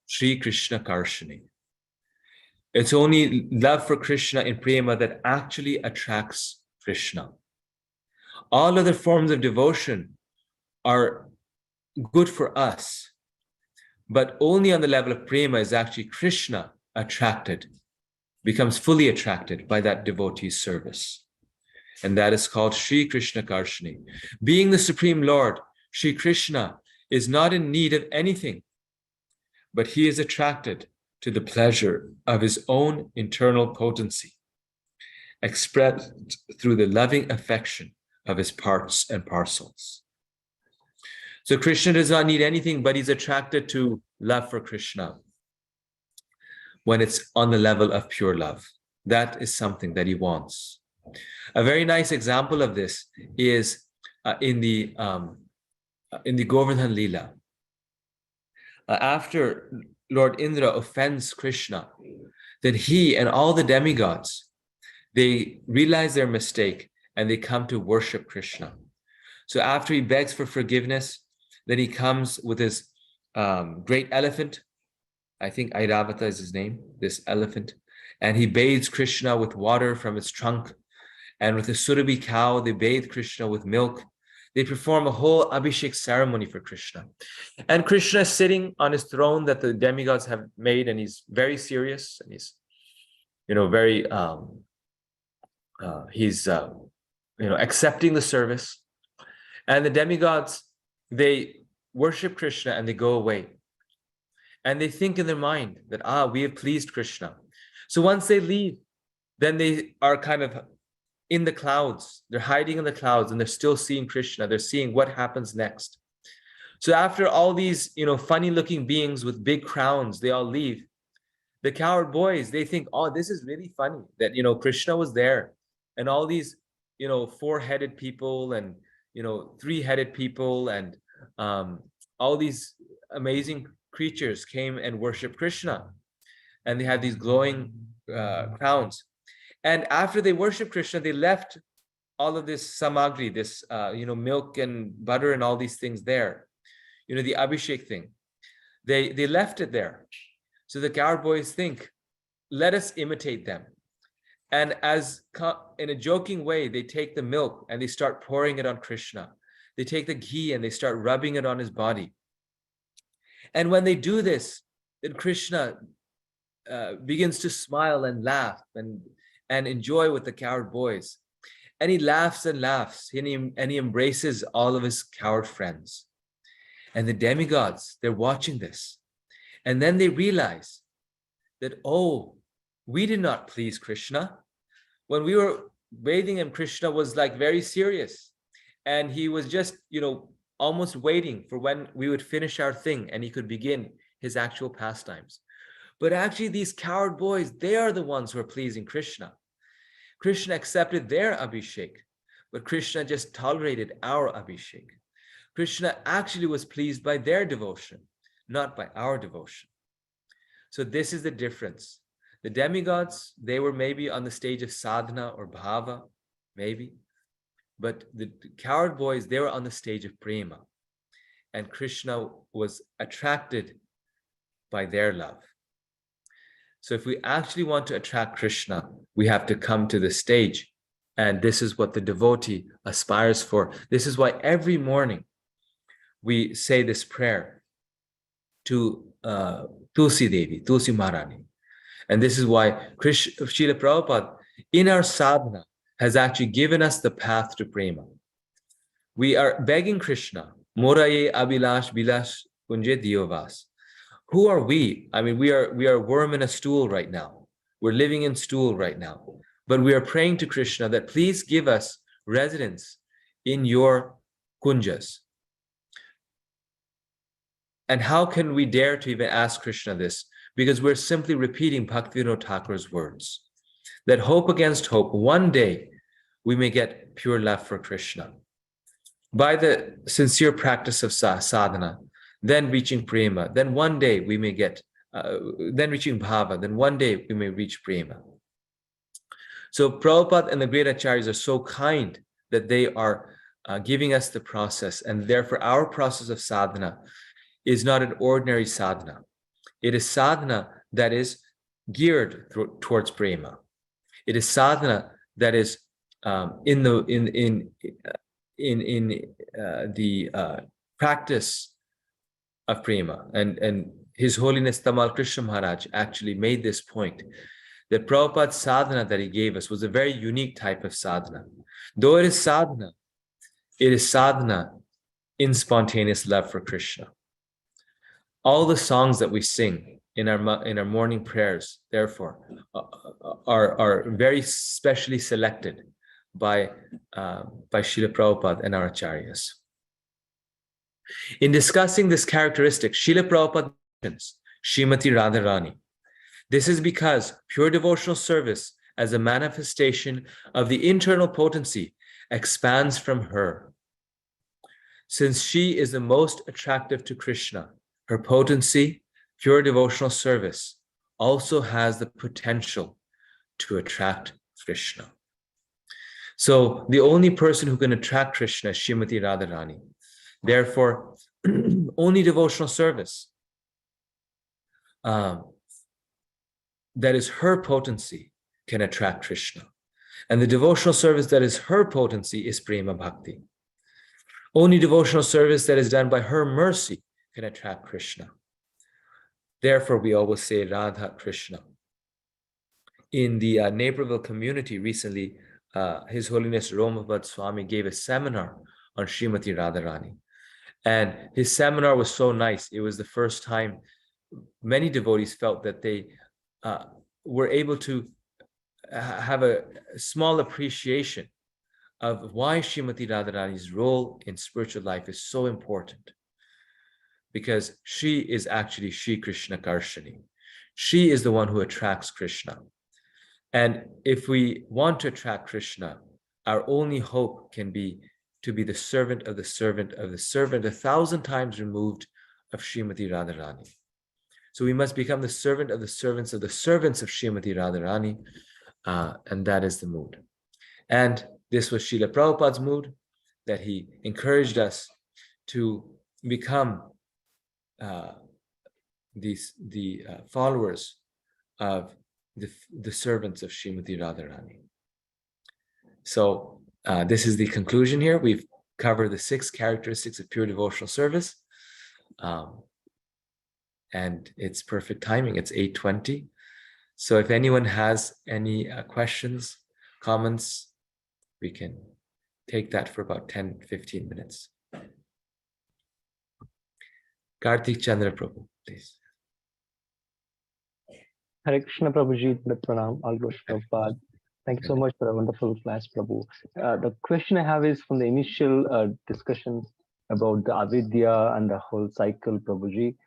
Sri Krishna Karshani. It's only love for Krishna in prema that actually attracts Krishna. All other forms of devotion are good for us, but only on the level of prema is actually Krishna becomes fully attracted by that devotee's service. And that is called Sri Krishna Karshani. Being the Supreme Lord, Sri Krishna is not in need of anything, but he is attracted to the pleasure of his own internal potency, expressed through the loving affection of his parts and parcels. So Krishna does not need anything, but he's attracted to love for Krishna when it's on the level of pure love. That is something that he wants. A very nice example of this is in the Govardhan Leela. After Lord Indra offends Krishna, then he and all the demigods, they realize their mistake and they come to worship Krishna. So after he begs for forgiveness, then he comes with his great elephant. I think Airavata is his name, this elephant. And he bathes Krishna with water from its trunk. And with a Surabhi cow, they bathe Krishna with milk. They perform a whole Abhishek ceremony for Krishna. And Krishna is sitting on his throne that the demigods have made, and he's very serious, and he's, very, accepting the service. And the demigods, they worship Krishna and they go away. And they think in their mind that, we have pleased Krishna. So once they leave, then they are kind of in the clouds. They're hiding in the clouds and they're still seeing Krishna. They're seeing what happens next. So after all these, funny looking beings with big crowns, they all leave. The coward boys, they think, oh, this is really funny that, Krishna was there and all these, four-headed people and, three-headed people and all these amazing creatures came and worshiped Krishna. And they had these glowing crowns. And after they worshiped Krishna, they left all of this samagri, this, milk and butter and all these things there, the abhishek thing. They left it there. So the coward boys think, let us imitate them. And as in a joking way, they take the milk and they start pouring it on Krishna. They take the ghee and they start rubbing it on his body. And when they do this, then Krishna begins to smile and laugh and enjoy with the coward boys. And he laughs and laughs and he embraces all of his coward friends. And the demigods, they're watching this. And then they realize that, oh, we did not please Krishna. When we were bathing him, Krishna was like very serious. And he was just, almost waiting for when we would finish our thing and he could begin his actual pastimes. But actually these coward boys, they are the ones who are pleasing Krishna. Krishna accepted their abhishek, but Krishna just tolerated our abhishek. Krishna actually was pleased by their devotion, not by our devotion. So this is the difference. The demigods, they were maybe on the stage of sadhana or bhava, maybe. But the coward boys, they were on the stage of prema. And Krishna was attracted by their love. So if we actually want to attract Krishna, we have to come to the stage. And this is what the devotee aspires for. This is why every morning we say this prayer to Tulsi Devi, Tulsi Maharani. And this is why Srila Prabhupada, in our sadhana, has actually given us the path to prema. We are begging Krishna, Moraye Abhilash Bilash Kunje Diyovas. Who are we? I mean, we are a worm in a stool right now. We're living in stool right now. But we are praying to Krishna that please give us residence in your kunjas. And how can we dare to even ask Krishna this? Because we're simply repeating Bhaktivinoda Thakur's words. That hope against hope, one day we may get pure love for Krishna. By the sincere practice of sadhana, then reaching prema, then one day we may get, then reaching bhava, then one day we may reach prema. So Prabhupada and the great acharyas are so kind that they are giving us the process, and therefore our process of sadhana is not an ordinary sadhana. It is sadhana that is geared towards prema. It is sadhana that is in the practice of prema. And His Holiness Tamal Krishna Maharaj actually made this point, that Prabhupada's sadhana that he gave us was a very unique type of sadhana. Though it is sadhana in spontaneous love for Krishna. All the songs that we sing in our morning prayers, therefore, are very specially selected by Srila Prabhupada and our acharyas. In discussing this characteristic, Srila Prabhupada mentions Srimati Radharani. This is because pure devotional service as a manifestation of the internal potency expands from her. Since she is the most attractive to Krishna, her potency, pure devotional service, also has the potential to attract Krishna. So the only person who can attract Krishna is Srimati Radharani. Therefore, only devotional service that is her potency can attract Krishna. And the devotional service that is her potency is Prema Bhakti. Only devotional service that is done by her mercy can attract Krishna. Therefore, we always say Radha Krishna. In the Naperville community recently, His Holiness Romabad Swami gave a seminar on Srimati Radharani. And his seminar was so nice. It was the first time many devotees felt that they were able to have a small appreciation of why Srimati Radharani's role in spiritual life is so important. because she is actually Shri Krishna Karshani. She is the one who attracts Krishna. And if we want to attract Krishna, our only hope can be to be the servant of the servant of the servant, 1,000 times removed of Srimati Radharani. So we must become the servant of the servants of Srimati Radharani, and that is the mood. And this was Srila Prabhupada's mood, that he encouraged us to become the followers of the servants of Srimati Radharani. So this is the conclusion here. We've covered the 6 characteristics of pure devotional service. And it's perfect timing. It's 8:20. So if anyone has any questions, comments, we can take that for about 10-15 minutes. Karthik Chandra Prabhu, please. Hare Krishna Prabhuji, Pranam, all good Prabhupada. Thank you so much for a wonderful class, Prabhu. The question I have is from the initial discussion about the avidya and the whole cycle, Prabhuji.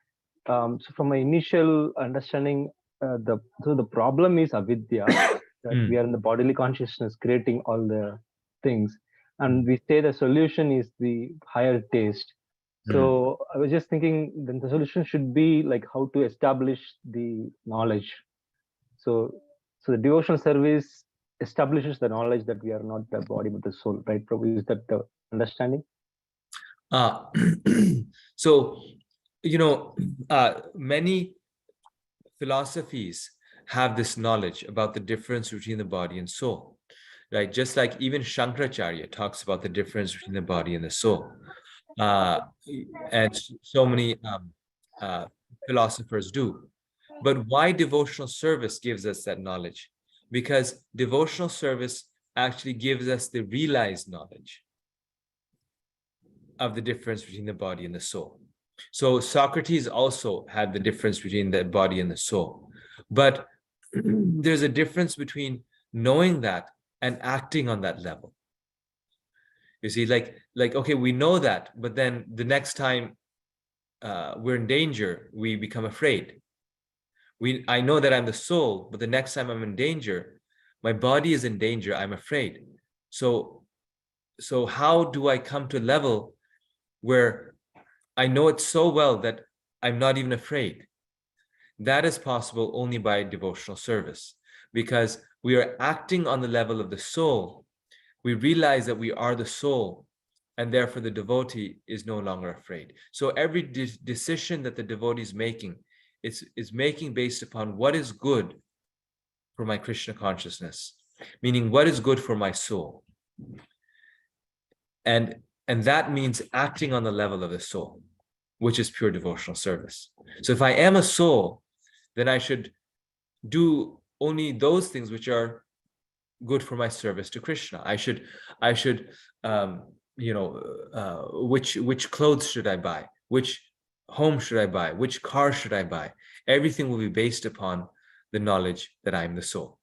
So from my initial understanding, the problem is avidya, that we are in the bodily consciousness creating all the things. And we say the solution is the higher taste. So I was just thinking then the solution should be like how to establish the knowledge. So the devotional service establishes the knowledge that we are not the body but the soul, right, Prabhu? Is that the understanding? So, many philosophies have this knowledge about the difference between the body and soul, right? Just like even Shankaracharya talks about the difference between the body and the soul. And so many philosophers do. But why devotional service gives us that knowledge? Because devotional service actually gives us the realized knowledge of the difference between the body and the soul. So Socrates also had the difference between the body and the soul. But there's a difference between knowing that and acting on that level. You see, like okay, we know that, but then the next time we're in danger, we become afraid. I know that I'm the soul, but the next time I'm in danger, my body is in danger, I'm afraid. So how do I come to a level where I know it so well that I'm not even afraid? That is possible only by devotional service, because we are acting on the level of the soul. We realize that we are the soul, and therefore the devotee is no longer afraid. So every decision that the devotee is making is making based upon what is good for my Krishna consciousness, meaning what is good for my soul. And that means acting on the level of the soul, which is pure devotional service. So if I am a soul, then I should do only those things which are good for my service to Krishna. I should which clothes should I buy? Which home should I buy? Which car should I buy? Everything will be based upon the knowledge that I am the soul.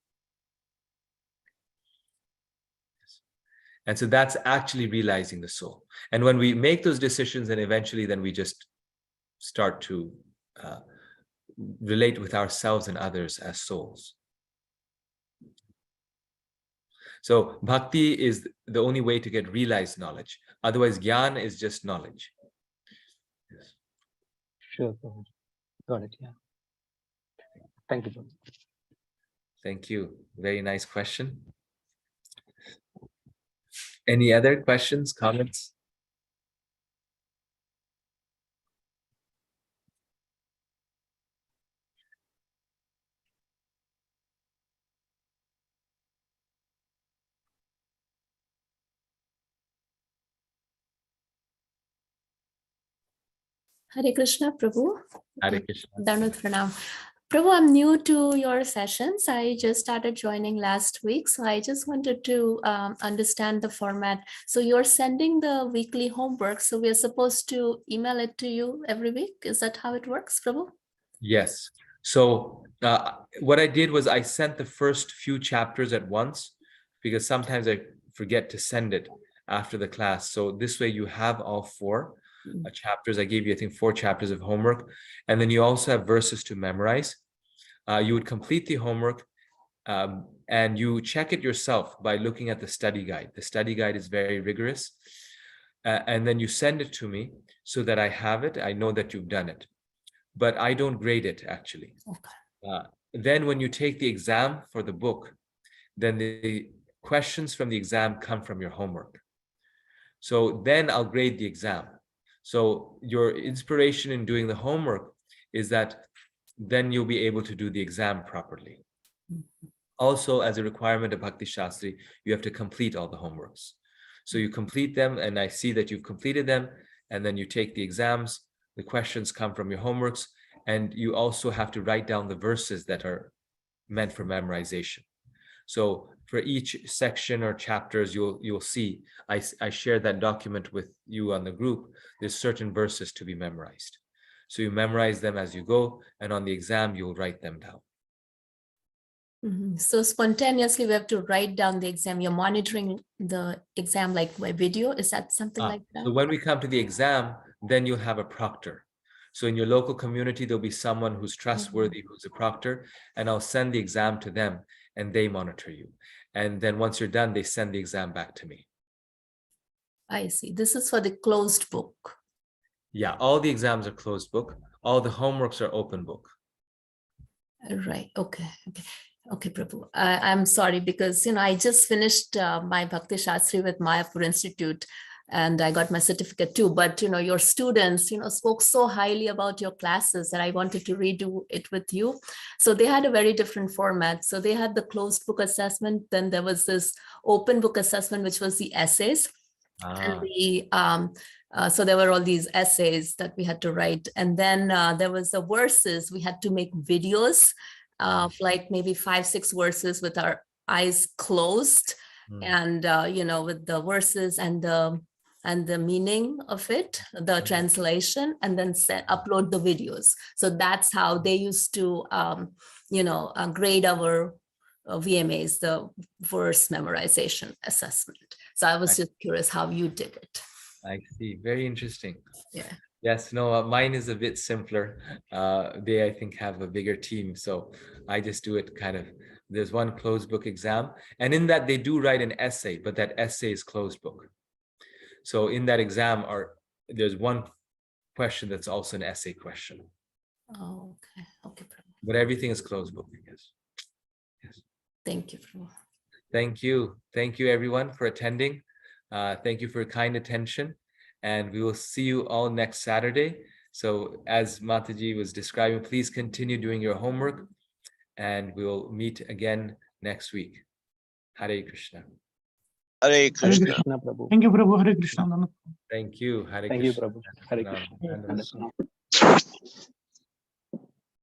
And so that's actually realizing the soul. And when we make those decisions, then eventually then we just start to relate with ourselves and others as souls. So bhakti is the only way to get realized knowledge. Otherwise, jnana is just knowledge. Yes. Sure. Got it. Yeah. Thank you. Thank you. Very nice question. Any other questions, comments? Hare Krishna, Prabhu. Hare Krishna. Dandavat Pranam. Prabhu, I'm new to your sessions. I just started joining last week. So I just wanted to understand the format. So you're sending the weekly homework. So we're supposed to email it to you every week. Is that how it works, Prabhu? Yes. So what I did was I sent the first few chapters at once, because sometimes I forget to send it after the class. So this way you have all 4. chapters. I gave you, I think, 4 chapters of homework. And then you also have verses to memorize. You would complete the homework and you check it yourself by looking at the study guide. The study guide is very rigorous. And then you send it to me so that I have it. I know that you've done it, but I don't grade it actually. Okay. Then when you take the exam for the book, then the questions from the exam come from your homework. So then I'll grade the exam. So your inspiration in doing the homework is that then you'll be able to do the exam properly. Also, as a requirement of Bhakti Shastri, you have to complete all the homeworks. So you complete them, and I see that you've completed them, and then you take the exams. The questions come from your homeworks, and you also have to write down the verses that are meant for memorization. So for each section or chapters, you'll see, I share that document with you on the group. There's certain verses to be memorized. So you memorize them as you go, and on the exam, you'll write them down. So spontaneously, we have to write down the exam. You're monitoring the exam like by video. Is that something like that? So when we come to the exam, then you'll have a proctor. So in your local community, there'll be someone who's trustworthy, who's a proctor, and I'll send the exam to them and they monitor you. And then once you're done, they send the exam back to me. I see. This is for the closed book. Yeah, all the exams are closed book. All the homeworks are open book. Right. Okay. Okay, Prabhu. I'm sorry because, I just finished my Bhakti Shastri with Mayapur Institute and I got my certificate too. But, your students, spoke so highly about your classes that I wanted to redo it with you. So they had a very different format. So they had the closed book assessment. Then there was this open book assessment, which was the essays. And so there were all these essays that we had to write. And then there was the verses. We had to make videos of like maybe 5-6 verses with our eyes closed and with the verses and the meaning of it, the translation, and then upload the videos. So that's how they used to grade our VMAs, the verse memorization assessment. So I was just curious how you did it. I see. Very interesting. Yeah. Yes, no, mine is a bit simpler. They, I think, have a bigger team. So I just do it kind of, there's one closed book exam. And in that, they do write an essay, but that essay is closed book. So in that exam, there's one question that's also an essay question. Oh, okay. Okay, Prabhu. But everything is closed book, yes. Yes. Thank you, Prabhu. Thank you. Thank you, everyone, for attending. Thank you for your kind attention. And we will see you all next Saturday. So as Mataji was describing, please continue doing your homework and we will meet again next week. Hare Krishna. Hare Krishna. Krishna, Prabhu. Thank you, Prabhu. Hare Krishna. Thank you. Hare Thank you, Krishna. Prabhu. Hare Krishna. Hare Krishna. Hare Krishna.